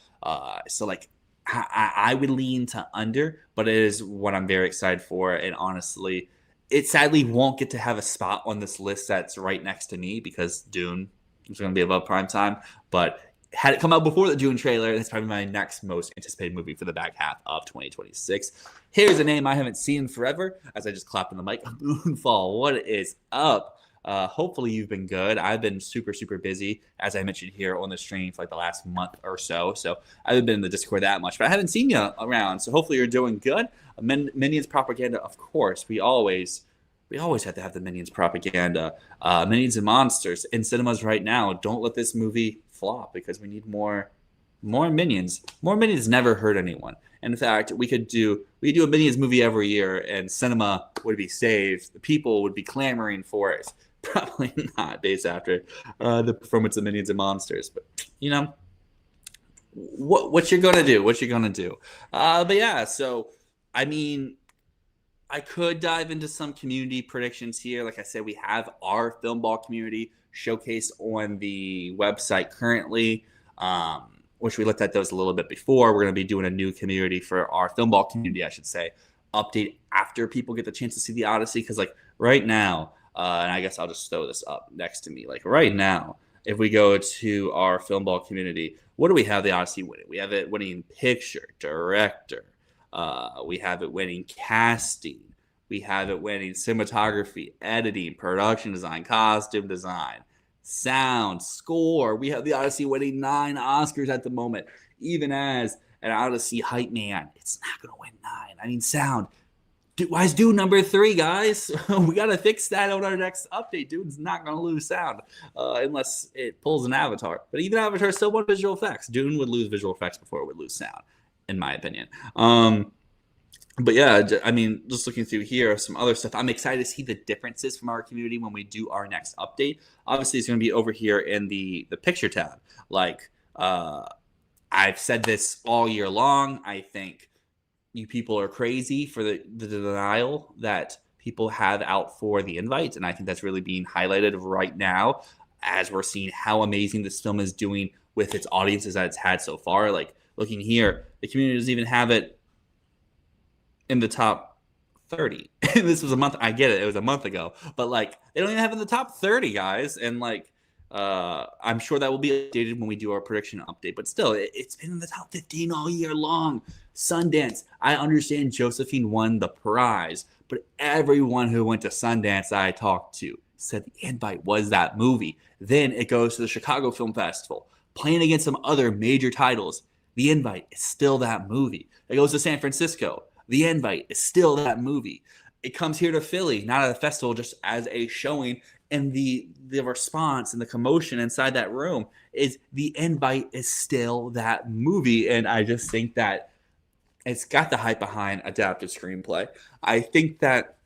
So like, I would lean to under, but it is what I'm very excited for. And honestly, it sadly won't get to have a spot on this list that's right next to me because Dune is going to be above primetime. But had it come out before the Dune trailer, that's probably my next most anticipated movie for the back half of 2026. Here's a name I haven't seen in forever, as I just clapped on the mic. Moonfall, what is up? Hopefully you've been good. I've been super, super busy, as I mentioned here on the stream for like the last month or so. So I haven't been in the Discord that much, but I haven't seen you around. So hopefully you're doing good. Minions propaganda, of course. We always have to have the Minions propaganda. Minions and Monsters in cinemas right now. Don't let this movie flop because we need more Minions. More Minions never hurt anyone. And in fact, we could do a Minions movie every year and cinema would be saved. The people would be clamoring for it. Probably not based after the performance of Minions and Monsters. But, you know, what you're gonna do? What you're gonna do? But yeah, so I mean, I could dive into some community predictions here. Like I said, we have our film ball community showcased on the website currently, which we looked at those a little bit before. We're going to be doing a new community for our film ball community, I should say, update after people get the chance to see the Odyssey. Because like right now, and I guess I'll just throw this up next to me. Like right now, if we go to our film ball community, what do we have the Odyssey winning? We have it winning picture, director. We have it winning casting. We have it winning cinematography, editing, production design, costume design, sound, score. We have the Odyssey winning 9 Oscars at the moment. Even as an Odyssey hype man, it's not going to win 9. I mean, sound. Why is Dune number 3, guys? We got to fix that on our next update. Dune's not going to lose sound unless it pulls an Avatar. But even Avatar still won visual effects. Dune would lose visual effects before it would lose sound, in my opinion. But yeah, I mean, just looking through here, some other stuff. I'm excited to see the differences from our community when we do our next update. Obviously, it's going to be over here in the picture tab. Like, I've said this all year long. I think you people are crazy for the denial that people have out for the invite. And I think that's really being highlighted right now as we're seeing how amazing this film is doing with its audiences that it's had so far. Like, looking here, the community doesn't even have it in the top 30. This was a month. I get it was a month ago, but like they don't even have it in the top 30, guys. And like I'm sure that will be updated when we do our prediction update, but still it's been in the top 15 all year long. Sundance, I understand Josephine won the prize, but everyone who went to Sundance I talked to said the invite was that movie. Then it goes to the Chicago Film Festival, playing against some other major titles. The invite is still that movie. It goes to San Francisco. The invite is still that movie. It comes here to Philly, not at a festival, just as a showing. And the response and the commotion inside that room is the invite is still that movie. And I just think that it's got the hype behind adaptive screenplay. I think that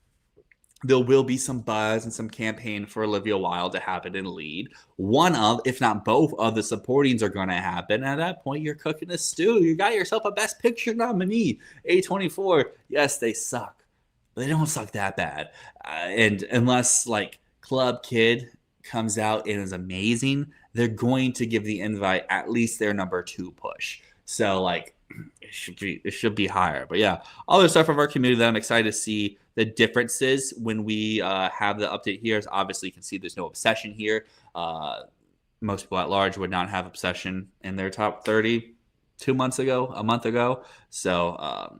there will be some buzz and some campaign for Olivia Wilde to happen in lead. One of, if not both of the supportings are going to happen. At that point, you're cooking a stew. You got yourself a Best Picture nominee. A24, yes, they suck, but they don't suck that bad. And unless like Club Kid comes out and is amazing, they're going to give the invite at least their number 2 push. So like it should be higher. But yeah, other stuff from our community that I'm excited to see. The differences when we have the update here is obviously you can see there's no Obsession here. Most people at large would not have Obsession in their top 30 a month ago. So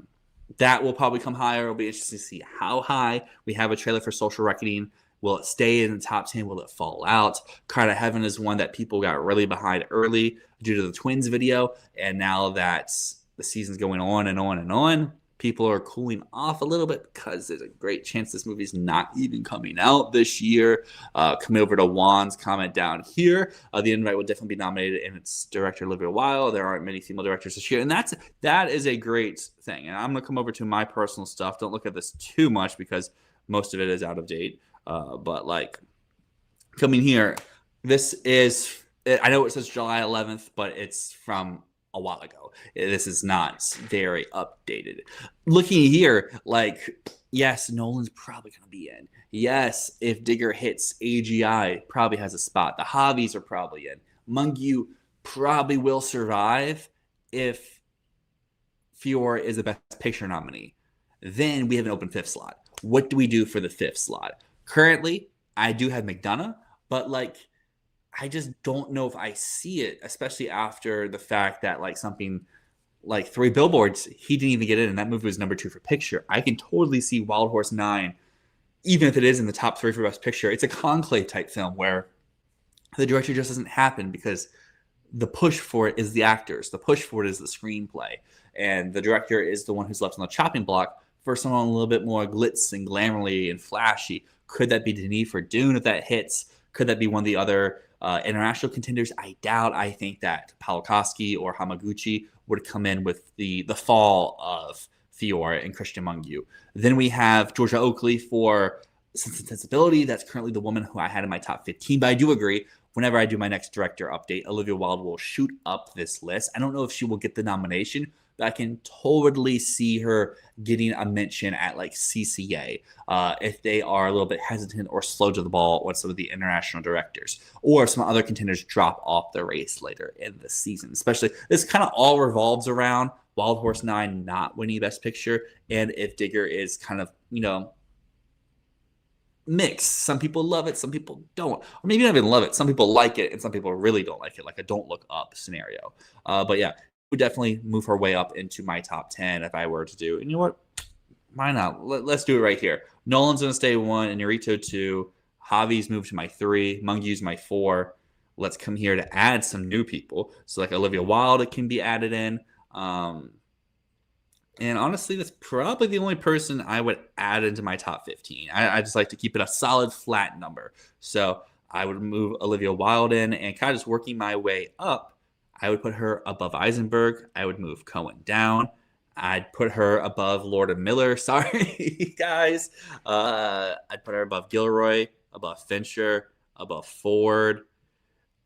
that will probably come higher. It'll be interesting to see how high. We have a trailer for Social Reckoning. Will it stay in the top 10? Will it fall out? Card of Heaven is one that people got really behind early due to the Twins video. And now that the season's going on and on and on, people are cooling off a little bit because there's a great chance this movie's not even coming out this year. Coming over to Juan's comment down here, the invite will definitely be nominated, and it's director Olivia Wilde. There aren't many female directors this year, and that is a great thing. And I'm going to come over to my personal stuff. Don't look at this too much because most of it is out of date. But like coming here, this is, I know it says July 11th, but it's from a while ago. This is not very updated. Looking here, like, yes, Nolan's probably going to be in. Yes, if Digger hits AGI, probably has a spot. The Javis are probably in. Mungu probably will survive if Fior is the Best Picture nominee. Then we have an open 5th slot. What do we do for the 5th slot? Currently, I do have McDonough, but like, I just don't know if I see it, especially after the fact that like something like 3 Billboards, he didn't even get in, and that movie was number 2 for picture. I can totally see Wild Horse 9, even if it is in the top 3 for Best Picture. It's a conclave type film where the director just doesn't happen because the push for it is the actors. The push for it is the screenplay. And the director is the one who's left on the chopping block for someone a little bit more glitz and glamourly and flashy. Could that be Denis for Dune if that hits? Could that be one of the other international contenders? I doubt. I think that Pawlikowski or Hamaguchi would come in with the fall of Fior and Christian Mungu. Then we have Georgia Oakley for Sense and Sensibility. That's currently the woman who I had in my top 15. But I do agree whenever I do my next director update, Olivia Wilde will shoot up this list. I don't know if she will get the nomination, but I can totally see her getting a mention at like CCA if they are a little bit hesitant or slow to the ball with some of the international directors, or if some other contenders drop off the race later in the season. Especially, this kind of all revolves around Wild Horse 9 not winning Best Picture, and if Digger is kind of, mixed. Some people love it, some people don't. Or maybe not even love it. Some people like it, and some people really don't like it, like a Don't Look Up scenario. But yeah, would definitely move her way up into my top 10 if I were to do. And you know what? Why not? Let's do it right here. Nolan's going to stay 1, and Inarritu 2. Javi's moved to my 3. Mungyu's my 4. Let's come here to add some new people. So like Olivia Wilde, it can be added in. And honestly, that's probably the only person I would add into my top 15. I just like to keep it a solid flat number. So I would move Olivia Wilde in, and kind of just working my way up, I would put her above Eisenberg. I would move Cohen down. I'd put her above Lord and Miller. Sorry, guys. I'd put her above Gilroy, above Fincher, above Ford.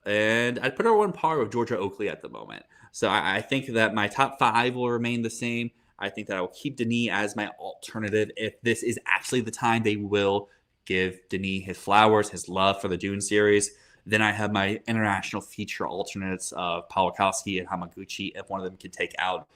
And I'd put her on par with Georgia Oakley at the moment. So I think that my top 5 will remain the same. I think that I will keep Denis as my alternative. If this is actually the time they will give Denis his flowers, his love for the Dune series, then I have my international feature alternates of Pawlikowski and Hamaguchi, if one of them can take out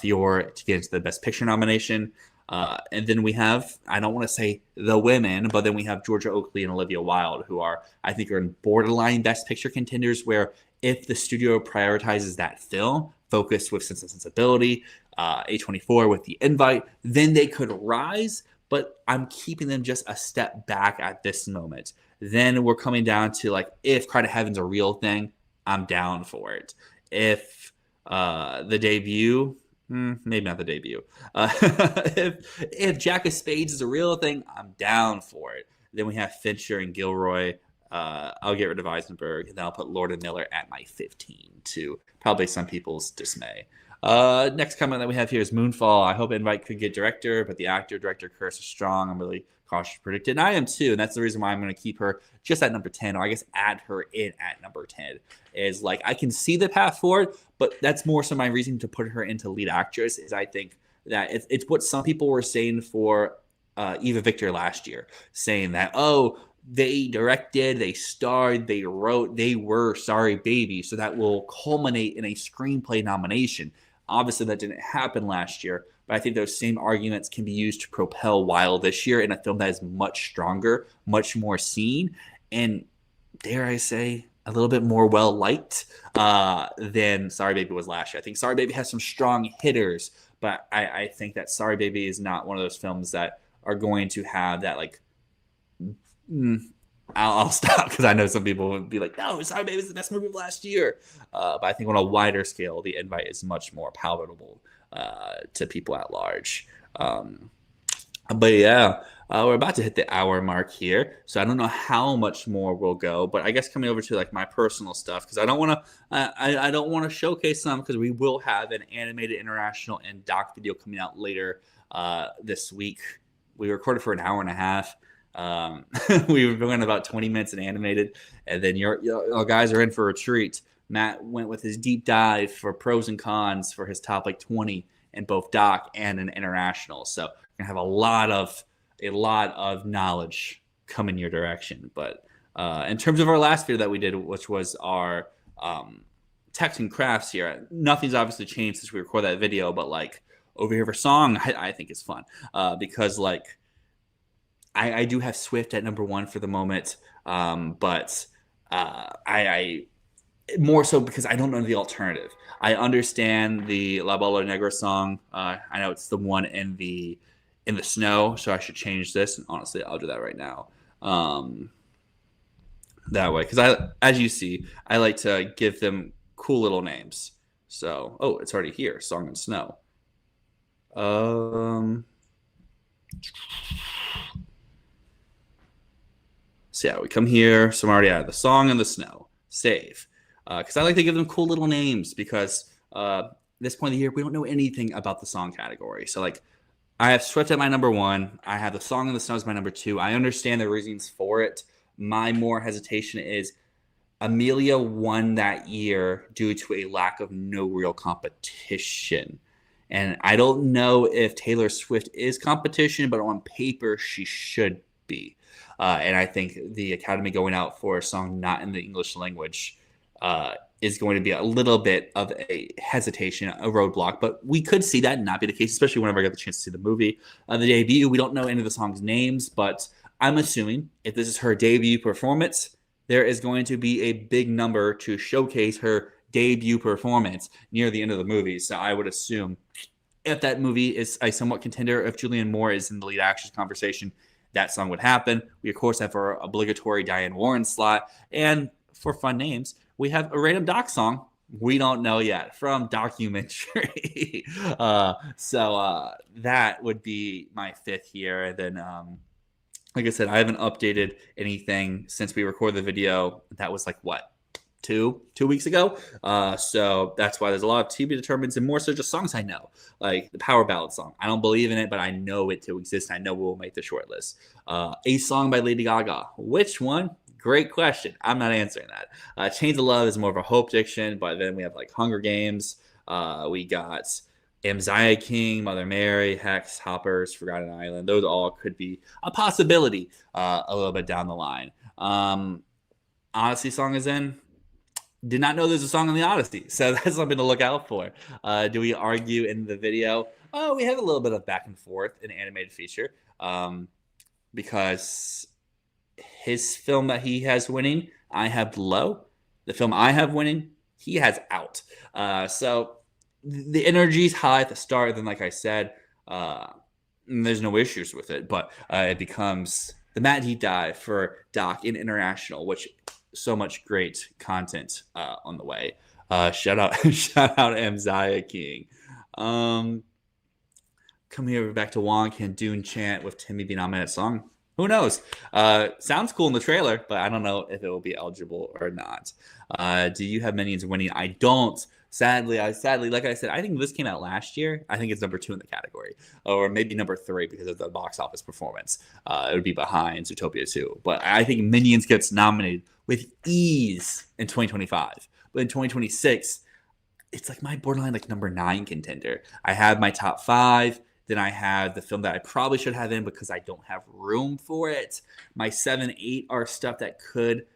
Fior to get into the Best Picture nomination. And then we have, I don't want to say the women, but then we have Georgia Oakley and Olivia Wilde, who I think are in borderline Best Picture contenders, where if the studio prioritizes that film, focused with Sense and Sensibility, A24 with The Invite, then they could rise, but I'm keeping them just a step back at this moment. Then we're coming down to like, if Cry to Heaven's a real thing, I'm down for it. If the debut, maybe not the debut. If Jack of Spades is a real thing, I'm down for it. Then we have Fincher and Gilroy. I'll get rid of Eisenberg, and then I'll put Lord and Miller at my 15 to probably some people's dismay. Next comment that we have here is Moonfall. I hope Invite could get director, but the actor-director curse is strong. I'm really cautious to predict it, and I am too, and that's the reason why I'm going to keep her just at number 10, or I guess add her in at number 10. Is like, I can see the path forward, but that's more so my reason to put her into lead actress, is I think that it's what some people were saying for Eva Victor last year, saying that, they directed, they starred, they wrote, they were Sorry Baby, so that will culminate in a screenplay nomination. Obviously, that didn't happen last year, but I think those same arguments can be used to propel Wilde this year in a film that is much stronger, much more seen, and dare I say, a little bit more well-liked than Sorry Baby was last year. I think Sorry Baby has some strong hitters, but I think that Sorry Baby is not one of those films that are going to have that, like, I'll stop, because I know some people would be like, no, Sorry Baby is the best movie of last year. But I think on a wider scale, The Invite is much more palatable to people at large. But yeah, we're about to hit the hour mark here, so I don't know how much more we'll go. But I guess coming over to like my personal stuff, because I don't want to, I don't want to showcase some, because we will have an animated international and doc video coming out later this week. We recorded for an hour and a half. We were doing about 20 minutes in animated, and then your guys are in for a treat. Matt went with his deep dive for pros and cons for his top like 20 in both doc and an international. So we're gonna have a lot of knowledge coming your direction. But in terms of our last video that we did, which was our text and crafts here, nothing's obviously changed since we recorded that video. But like over here for song, I think it's fun because like I do have Swift at number 1 for the moment, but I more so because I don't know the alternative. I understand the La Bola Negra song. I know it's the one in the snow, so I should change this. And honestly, I'll do that right now. That way, because as you see, I like to give them cool little names. So, it's already here. Song in Snow. So yeah, we come here. So I'm already out of the Song in the Snow. Save. Because I like to give them cool little names, because this point of the year, we don't know anything about the song category. So like, I have Swift at my number 1. I have the Song in the Snow as my number 2. I understand the reasons for it. My more hesitation is Amelia won that year due to a lack of no real competition. And I don't know if Taylor Swift is competition, but on paper, she should be. And I think the Academy going out for a song not in the English language is going to be a little bit of a hesitation, a roadblock. But we could see that not be the case, especially whenever I get the chance to see the movie. The debut, we don't know any of the songs' names, but I'm assuming if this is her debut performance, there is going to be a big number to showcase her debut performance near the end of the movie. So I would assume if that movie is a somewhat contender, if Julianne Moore is in the lead actress conversation, that song would happen. We, of course, have our obligatory Diane Warren slot. And for fun names, we have a random doc song we don't know yet from Documentary. That would be my fifth here. And then, like I said, I haven't updated anything since we recorded the video. That was like, what, two weeks ago? So that's why there's a lot of to be determined and more so just songs I know, like the Power Ballad song. I don't believe in it, but I know it to exist. I know we'll make the short list. A song by Lady Gaga. Which one? Great question. I'm not answering that. Chains of Love is more of a hope diction, but then we have like Hunger Games. We got Messiah King, Mother Mary, Hex, Hoppers, Forgotten Island. Those all could be a possibility a little bit down the line. Odyssey song is in. Did not know there's a song on the Odyssey, so that's something to look out for. Do we argue in the video? Oh, we have a little bit of back and forth in animated feature because his film that he has winning, I have low. The film I have winning, he has out. So the energy's high at the start. Then, like I said, there's no issues with it. But it becomes the Matt Deep Dive for Doc in International, which so much great content on the way. Shout out Messiah King. Come here back to Wong. Can Dune chant with Timmy be nominated song? Who knows? Sounds cool in the trailer, but I don't know if it will be eligible or not. Do you have Minions winning? I don't. Sadly, like I said, I think this came out last year. I think it's number 2 in the category, or maybe number 3 because of the box office performance. It would be behind Zootopia 2. But I think Minions gets nominated with ease in 2025. But in 2026, it's like my borderline like number 9 contender. I have my top 5. Then I have the film that I probably should have in because I don't have room for it. My 7, 8 are stuff that could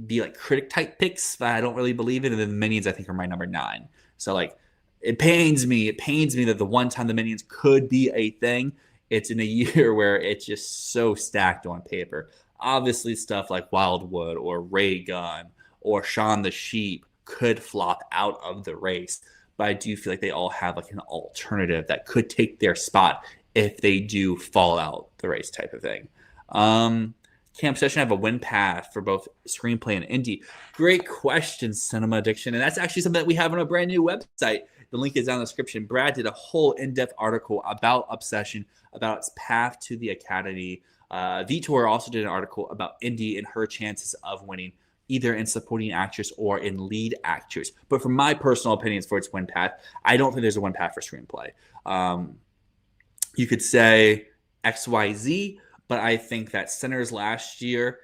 be like critic type picks, but I don't really believe it. And then Minions, I think, are my number 9. So like, it pains me that the one time the Minions could be a thing, it's in a year where it's just so stacked on paper. Obviously, stuff like Wildwood or Ray Gun or Shaun the Sheep could flop out of the race. But I do feel like they all have like an alternative that could take their spot if they do fall out the race type of thing. Camp Session have a win path for both screenplay and indie. Great question, Cinema Addiction. And that's actually something that we have on a brand new website. The link is down in the description. Brad did a whole in-depth article about Obsession, about its path to the Academy. Vitor also did an article about indie and her chances of winning either in supporting actress or in lead actress. But from my personal opinions for its win path, I don't think there's a win path for screenplay. You could say XYZ, but I think that Sinners last year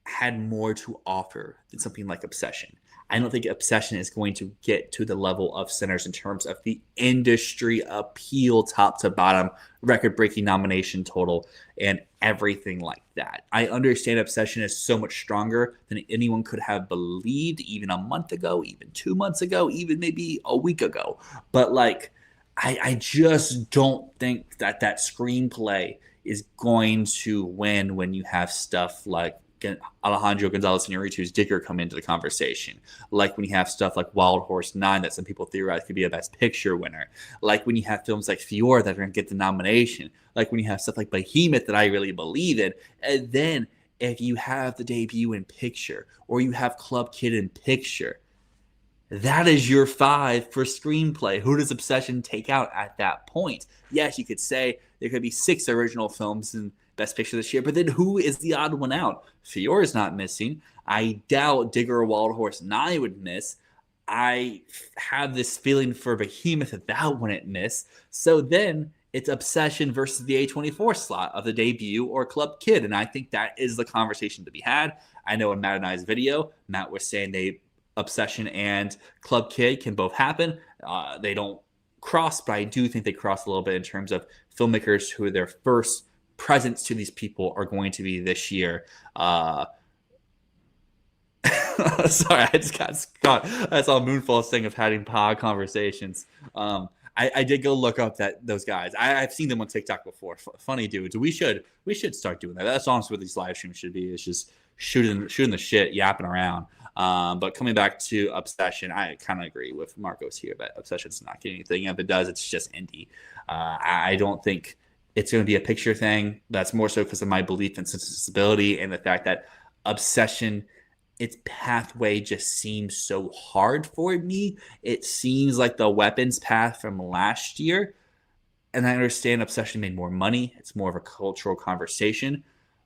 had more to offer than something like Obsession. I don't think Obsession is going to get to the level of Sinners in terms of the industry appeal, top to bottom, record-breaking nomination total, and everything like that. I understand Obsession is so much stronger than anyone could have believed even a month ago, even 2 months ago, even maybe a week ago. But like, I just don't think that screenplay is going to win when you have stuff like Alejandro Gonzalez Iñárritu's Digger come into the conversation. Like when you have stuff like Wild Horse 9 that some people theorize could be a Best Picture winner. Like when you have films like Fiora that are going to get the nomination. Like when you have stuff like Behemoth that I really believe in. And then if you have the debut in picture or you have Club Kid in picture, that is your 5 for screenplay. Who does Obsession take out at that point? Yes, you could say there could be 6 original films in Best Picture this year, but then who is the odd one out? Fiora is not missing. I doubt Digger or Wild Horse 9 would miss. I have this feeling for Behemoth that wouldn't miss. So then it's Obsession versus the A24 slot of the debut or Club Kid. And I think that is the conversation to be had. I know in Matt and I's video, Matt was saying Obsession and Club Kid can both happen. They don't cross, but I do think they cross a little bit in terms of filmmakers who their first presence to these people are going to be this year. Sorry, I just got Scott. I saw Moonfall's thing of having pod conversations. I did go look up those guys. I've seen them on TikTok before. Funny dudes. We should start doing that. That's honestly what these live streams should be. It's just shooting the shit, yapping around. But coming back to Obsession, I kind of agree with Marcos here that Obsession's not getting anything. If it does, it's just indie. I don't think it's going to be a picture thing. That's more so because of my belief in sensibility and the fact that Obsession, its pathway just seems so hard for me. It seems like the Weapons path from last year. And I understand Obsession made more money. It's more of a cultural conversation.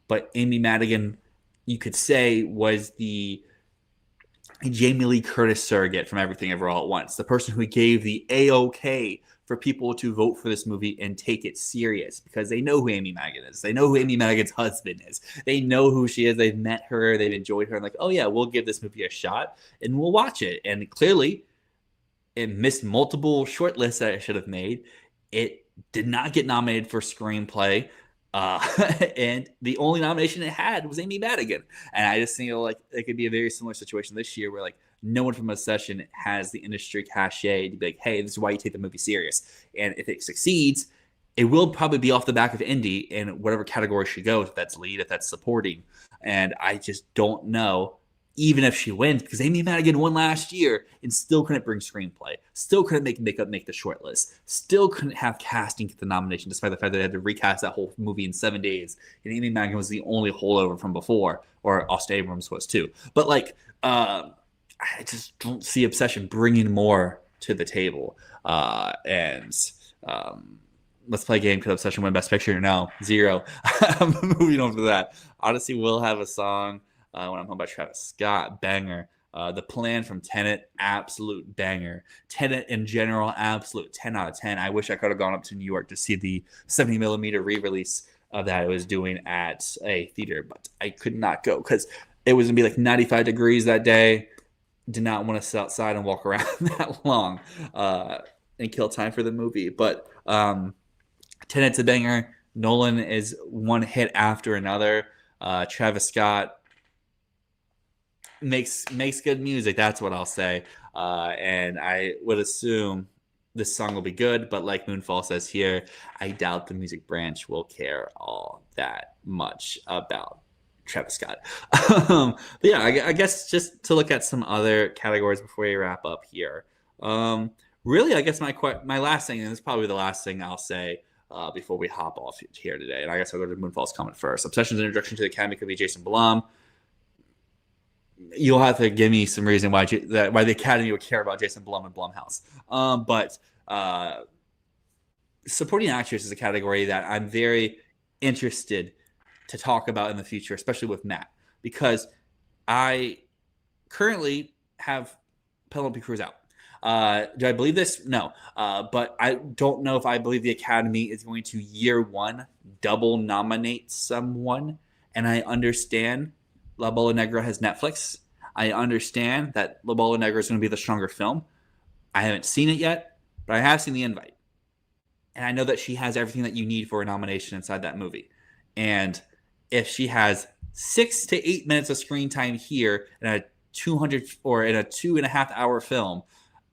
But Amy Madigan, you could say, was the Jamie Lee Curtis surrogate from Everything Ever All at Once. The person who gave the A-OK for people to vote for this movie and take it serious because they know who Amy Madigan is. They know who Amy Madigan's husband is. They know who she is. They've met her. They've enjoyed her. And like, oh yeah, we'll give this movie a shot and we'll watch it. And clearly it missed multiple shortlists that it should have made. It did not get nominated for screenplay. And the only nomination it had was Amy Madigan. And I just think like it could be a very similar situation this year where like no one from Obsession has the industry cachet to be like, hey, this is why you take the movie serious. And if it succeeds, it will probably be off the back of indie in whatever category she goes, if that's lead, if that's supporting. And I just don't know, even if she wins, because Amy Madigan won last year and still couldn't bring screenplay, still couldn't make makeup make the short list, still couldn't have casting get the nomination, despite the fact that they had to recast that whole movie in 7 days. And Amy Madigan was the only holdover from before, or Austin Abrams was too. But like, I just don't see Obsession bringing more to the table. Let's play a game. Could Obsession win Best Picture? No, 0. Moving on to that. Odyssey will have a song when I'm home by Travis Scott. Banger. The Plan from Tenet, absolute banger. Tenet in general, absolute 10 out of 10. I wish I could have gone up to New York to see the 70mm re-release of that it was doing at a theater, but I could not go because it was going to be like 95 degrees that day. Did not want to sit outside and walk around that long and kill time for the movie. But Tenet's a banger. Nolan is one hit after another. Travis Scott makes good music. That's what I'll say. And I would assume this song will be good. But like Moonfall says here, I doubt the music branch will care all that much about Travis Scott. But yeah, I guess just to look at some other categories before we wrap up here. Really, I guess my last thing, and this is probably the last thing I'll say before we hop off here today, and I guess I'll go to Moonfall's comment first. Obsession's introduction to the Academy could be Jason Blum. You'll have to give me some reason why the Academy would care about Jason Blum and Blumhouse. But supporting actress is a category that I'm very interested to talk about in the future, especially with Matt, because I currently have Penelope Cruz out. Do I believe this? No. But I don't know if I believe the Academy is going to year one double nominate someone. And I understand La Bola Negra has Netflix. I understand that La Bola Negra is going to be the stronger film. I haven't seen it yet, but I have seen the invite. And I know that she has everything that you need for a nomination inside that movie. And if she has 6 to 8 minutes of screen time here in a 200 or in a 2.5 hour film,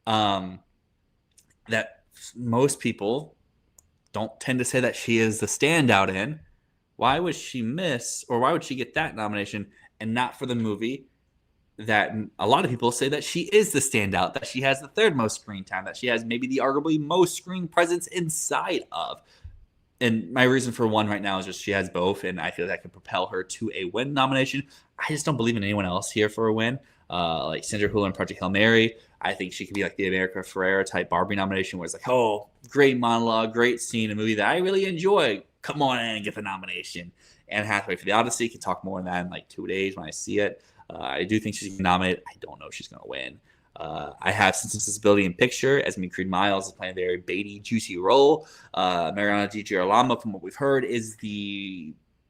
that most people don't tend to say that she is the standout in, why would she miss, or why would she get that nomination and not for the movie that a lot of people say that she is the standout, that she has the third most screen time, that she has maybe the arguably most screen presence inside of? And my reason for one right now is just she has both, and I feel that could propel her to a win nomination. I just don't believe in anyone else here for a win. Like Sandra Hüller in Project Hail Mary, I think she could be like the America Ferrera type Barbie nomination, where it's like, oh, great monologue, great scene, a movie that I really enjoy. Come on in and get the nomination. Anne Hathaway for The Odyssey, can talk more on that in like 2 days when I see it. I do think she's going to nominate. I don't know if she's going to win. I have Sense and Sensibility in Picture as Creed Miles is playing a very baity, juicy role. Mariana Di Girolamo, from what we've heard, is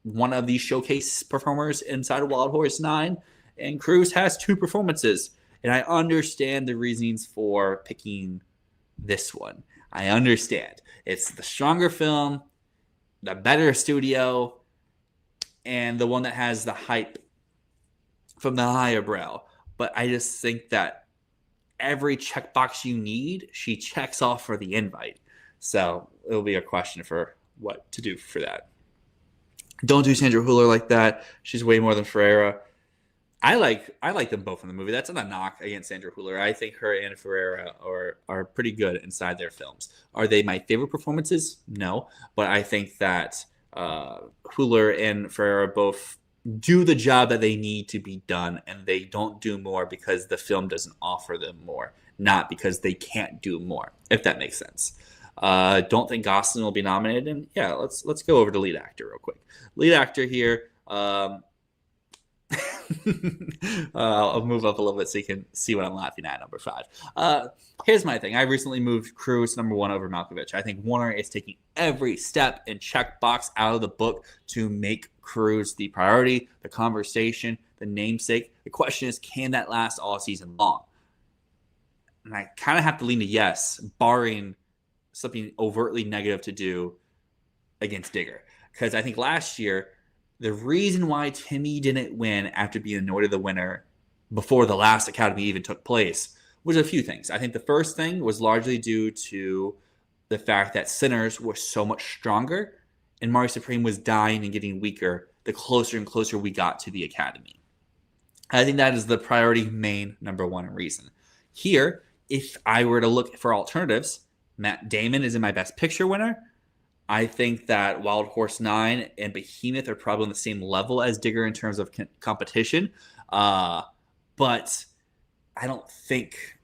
one of the showcase performers inside of Wild Horse 9. And Cruz has 2 performances. And I understand the reasonings for picking this one. I understand. It's the stronger film, the better studio, and the one that has the hype from the higher brow. But I just think that every checkbox you need, she checks off for the invite. So it'll be a question for what to do for that. Don't do Sandra Hüller like that. She's way more than Ferreira. I like them both in the movie. That's not a knock against Sandra Hüller. I think her and Ferreira are pretty good inside their films. Are they my favorite performances? No. But I think that Hüller and Ferreira both do the job that they need to be done, and they don't do more because the film doesn't offer them more, not because they can't do more, if that makes sense. Don't think Gosling will be nominated. And yeah, let's go over to lead actor real quick. Lead actor here. I'll move up a little bit so you can see what I'm laughing at. Number 5. Here's my thing. I recently moved Cruz number 1 over Malkovich. I think Warner is taking every step and checkbox out of the book to make Cruz the priority, the conversation, the namesake. The question is, can that last all season long? And I kind of have to lean to yes, barring something overtly negative to do against Digger. Because I think last year, the reason why Timmy didn't win after being anointed the winner before the last Academy even took place was a few things. I think the first thing was largely due to the fact that Sinners was so much stronger and Mari Supreme was dying and getting weaker the closer and closer we got to the Academy. I think that is the priority main number 1 reason. Here, if I were to look for alternatives, Matt Damon is in my Best Picture winner. I think that Wild Horse 9 and Behemoth are probably on the same level as Digger in terms of competition. But I don't think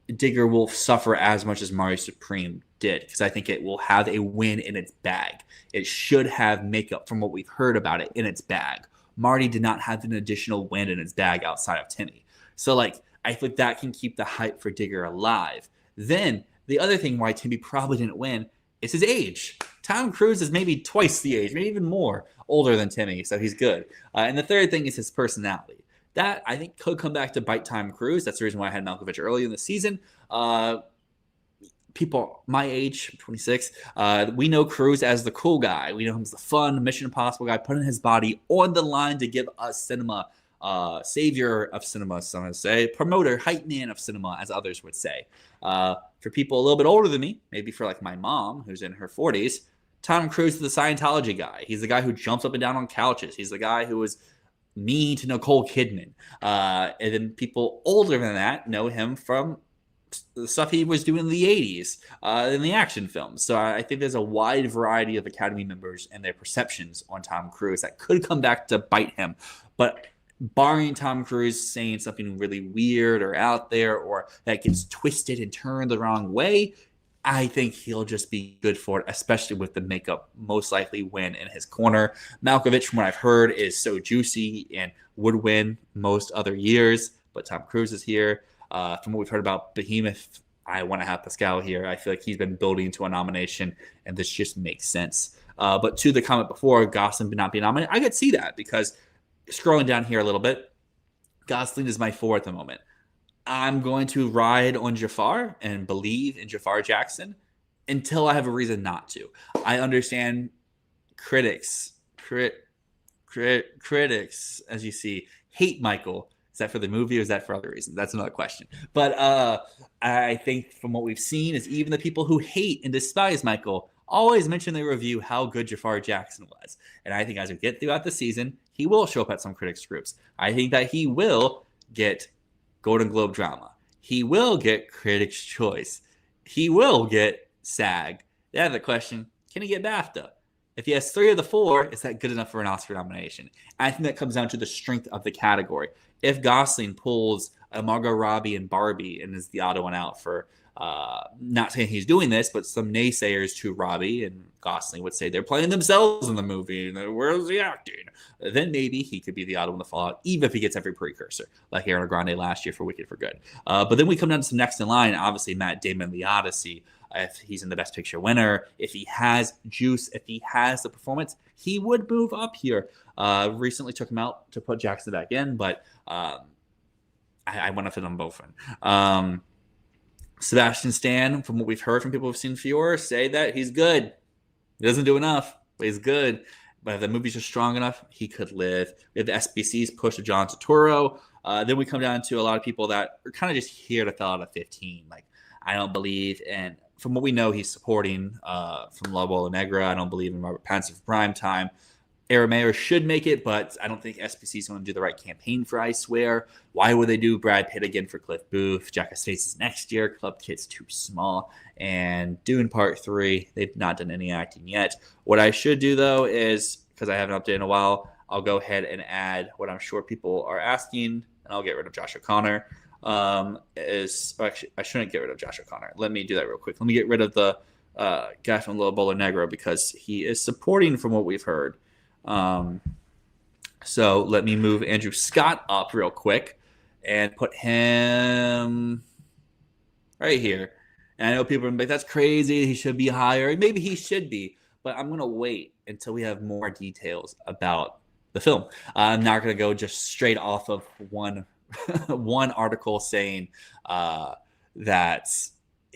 Digger will suffer as much as Mari Supreme did, because I think it will have a win in its bag. It should have makeup, from what we've heard about it, in its bag. Marty did not have an additional win in its bag outside of Timmy. So, I think that can keep the hype for Digger alive. Then, the other thing why Timmy probably didn't win is his age. Tom Cruise is maybe twice the age, maybe even more older than Timmy, so he's good. And the third thing is his personality. That, I think, could come back to bite Tom Cruise. That's the reason why I had Malkovich early in the season. People my age, 26, we know Cruise as the cool guy. We know him as the fun, Mission Impossible guy, putting his body on the line to give us cinema. Savior of cinema, some would say. Promoter, hype man of cinema, as others would say. For people a little bit older than me, maybe for my mom, who's in her 40s, Tom Cruise is the Scientology guy. He's the guy who jumps up and down on couches. He's the guy who was mean to Nicole Kidman. And then people older than that know him from the stuff he was doing in the 80s in the action films. So I think there's a wide variety of Academy members and their perceptions on Tom Cruise that could come back to bite him. But barring Tom Cruise saying something really weird or out there, or that gets twisted and turned the wrong way, I think he'll just be good for it, especially with the makeup most likely win in his corner. Malkovich, from what I've heard, is so juicy and would win most other years, but Tom Cruise is here. From what we've heard about Behemoth, I want to have Pascal here. I feel like he's been building to a nomination, and this just makes sense. But to the comment before, Gosling not being nominated, I could see that, because scrolling down here a little bit, Gosling is my 4 at the moment. I'm going to ride on Jafar and believe in Jafar Jackson until I have a reason not to. I understand critics, as you see, hate Michael. Is that for the movie or is that for other reasons? That's another question. But I think from what we've seen is even the people who hate and despise Michael always mention in their review how good Jafar Jackson was. And I think as we get throughout the season, he will show up at some critics groups. I think that he will get Golden Globe drama. He will get Critics' Choice. He will get SAG. That's the question. Can he get BAFTA? If he has 3 of the 4, is that good enough for an Oscar nomination? I think that comes down to the strength of the category. If Gosling pulls a Margot Robbie and Barbie and is the odd one out for Not saying he's doing this, but some naysayers to Robbie and Gosling would say they're playing themselves in the movie. Where's the acting? Then maybe he could be the odd one to fall out, even if he gets every precursor, like Ariana Grande last year for Wicked for Good. But then we come down to some next in line. Obviously, Matt Damon, The Odyssey. If he's in the Best Picture winner, if he has juice, if he has the performance, he would move up here. Recently took him out to put Jackson back in, but I want to fit them both in. Sebastian Stan, from what we've heard from people who've seen Fiora, say that he's good. He doesn't do enough, but he's good. But if the movies are strong enough, he could live. We have the SBC's push to John Turturro. Then we come down to a lot of people that are kind of just here to fill out a 15. Like, I don't believe, and from what we know, he's supporting from La Bola Negra. I don't believe in Robert Pattinson for prime time. Arameo should make it, but I don't think SBC is going to do the right campaign for I Swear. Why would they do Brad Pitt again for Cliff Booth? Jack of Spades is next year. Club Kit's too small. And Dune Part 3, they've not done any acting yet. What I should do, though, is, because I haven't updated in a while, I'll go ahead and add what I'm sure people are asking, and I'll get rid of Josh O'Connor. Actually, I shouldn't get rid of Josh O'Connor. Let me do that real quick. Let me get rid of the guy from La Bola Negra because he is supporting from what we've heard. So let me move Andrew Scott up real quick and put him right here. And I know people are like, that's crazy. He should be higher. Maybe he should be, but I'm going to wait until we have more details about the film. I'm not going to go just straight off of one article saying that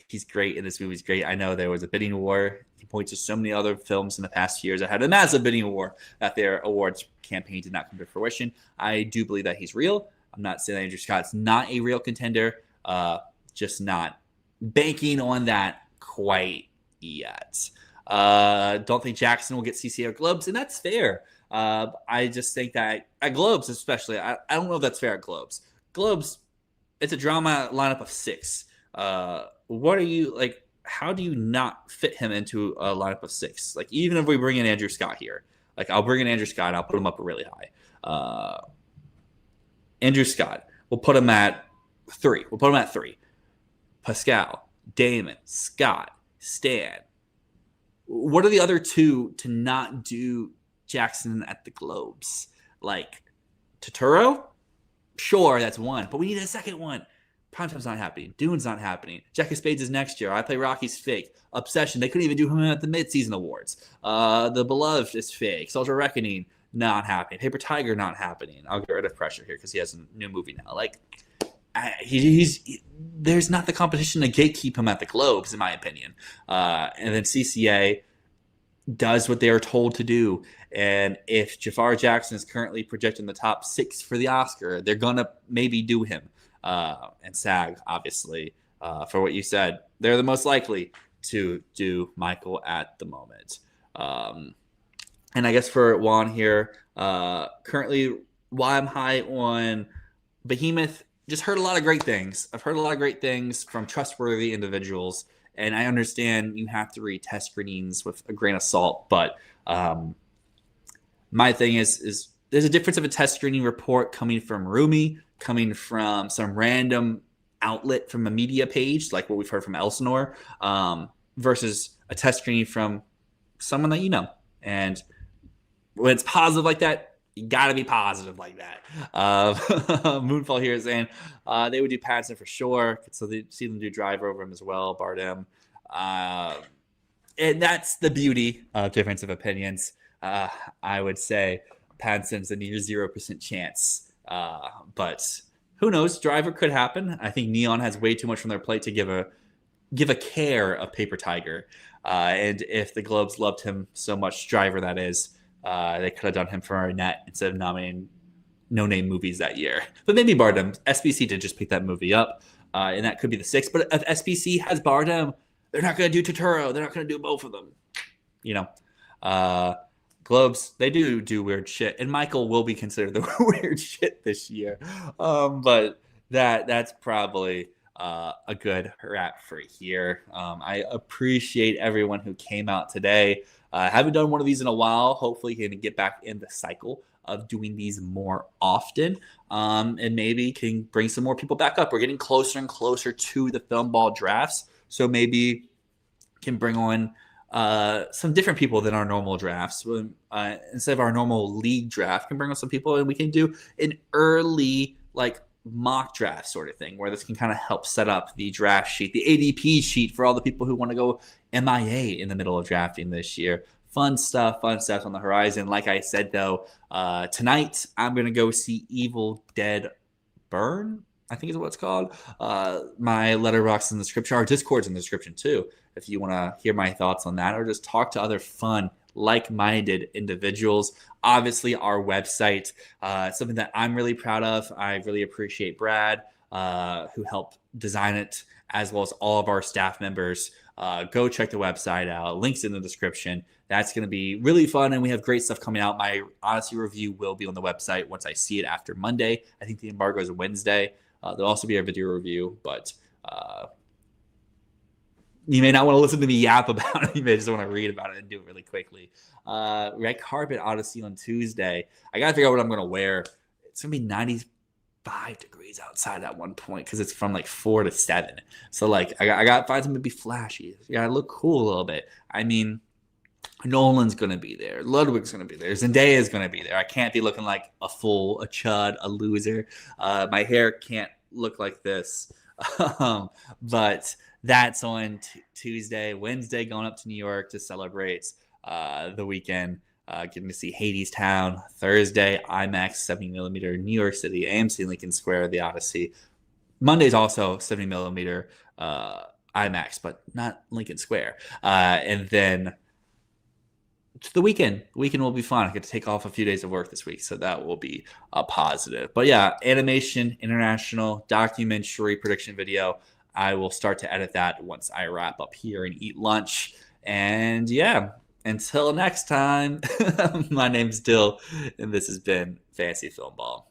he's great and this movie's great. I know there was a bidding war. He points to so many other films in the past years that had a massive bidding war that their awards campaign did not come to fruition. I do believe that he's real. I'm not saying that Andrew Scott's not a real contender, just not banking on that quite yet. Don't think Jackson will get CCA Globes, and that's fair. I just think that at Globes especially, I don't know if that's fair at Globes. Globes, it's a drama lineup of 6. What are you, like, how do you not fit him into a lineup of 6? Like, even if we bring in Andrew Scott here, like, I'll bring in Andrew Scott and I'll put him up really high. Andrew Scott, we'll put him at 3. Pascal, Damon, Scott, Stan. What are the other 2 to not do Jackson at the Globes? Like, Turturro? Sure, that's 1, but we need a second one. Primetime's not happening. Dune's not happening. Jack of Spades is next year. I Play Rocky's fake. Obsession, they couldn't even do him at the Midseason Awards. The Beloved is fake. Soldier Reckoning, not happening. Paper Tiger, not happening. I'll get rid of Pressure here because he has a new movie now. Like, there's not the competition to gatekeep him at the Globes, in my opinion. And then CCA does what they are told to do. And if Jafar Jackson is currently projected in the top 6 for the Oscar, they're going to maybe do him. And SAG, obviously, for what you said, they're the most likely to do Michael at the moment. And I guess for Juan here, currently, while I'm high on Behemoth, just heard a lot of great things. I've heard a lot of great things from trustworthy individuals, and I understand you have to read test screenings with a grain of salt, but my thing is there's a difference of a test screening report coming from Rumi, coming from some random outlet from a media page, like what we've heard from Elsinore, versus a test screening from someone that you know. And when it's positive like that, you got to be positive like that. Moonfall here is saying they would do Pattinson for sure. So they see them do Driver over him as well, Bardem. And that's the beauty of difference of opinions. I would say Pattinson's a near 0% chance. But who knows? Driver could happen. I think Neon has way too much on their plate to give a care of Paper Tiger. And if the Globes loved him so much, Driver that is, they could have done him for Arnett instead of nominating no-name movies that year. But maybe Bardem. SBC did just pick that movie up, and that could be the 6th. But if SBC has Bardem, they're not going to do Turturro. They're not going to do both of them. You know, Globes, they do weird shit, and Michael will be considered the weird shit this year. But that's probably a good wrap for here. I appreciate everyone who came out today. I haven't done one of these in a while. Hopefully, can get back in the cycle of doing these more often, and maybe can bring some more people back up. We're getting closer and closer to the film ball drafts, so maybe can bring on some different people than our normal drafts. Instead of our normal league draft, can bring on some people, and we can do an early like mock draft sort of thing where this can kind of help set up the draft sheet, the ADP sheet for all the people who want to go MIA in the middle of drafting this year. Fun stuff on the horizon. Like I said, though, tonight I'm going to go see Evil Dead Burn, I think is what it's called. My letterbox in the description. Our Discord's in the description, too, if you want to hear my thoughts on that or just talk to other fun, like-minded individuals. Obviously, our website, something that I'm really proud of. I really appreciate Brad, who helped design it, as well as all of our staff members. Go check the website out. Links in the description. That's going to be really fun, and we have great stuff coming out. My Odyssey review will be on the website once I see it after Monday. I think the embargo is Wednesday. There'll also be a video review, but you may not want to listen to me yap about it. You may just want to read about it and do it really quickly. Red Carpet Odyssey on Tuesday. I got to figure out what I'm going to wear. It's going to be 95 degrees outside at one point because it's from like 4 to 7. So like I got to find something to be flashy. You got to look cool a little bit. I mean, Nolan's going to be there. Ludwig's going to be there. Zendaya's going to be there. I can't be looking like a fool, a chud, a loser. My hair can't look like this. But that's on Tuesday. Wednesday, going up to New York to celebrate the weekend. Getting to see Hades Town. Thursday, IMAX 70mm New York City, AMC Lincoln Square, The Odyssey. Monday's also 70mm IMAX, but not Lincoln Square. And then the weekend. The weekend will be fun. I get to take off a few days of work this week, so that will be a positive. But yeah, Animation International documentary prediction video. I will start to edit that once I wrap up here and eat lunch. And yeah, until next time, my name's Dyl, and this has been Fantasy Filmball.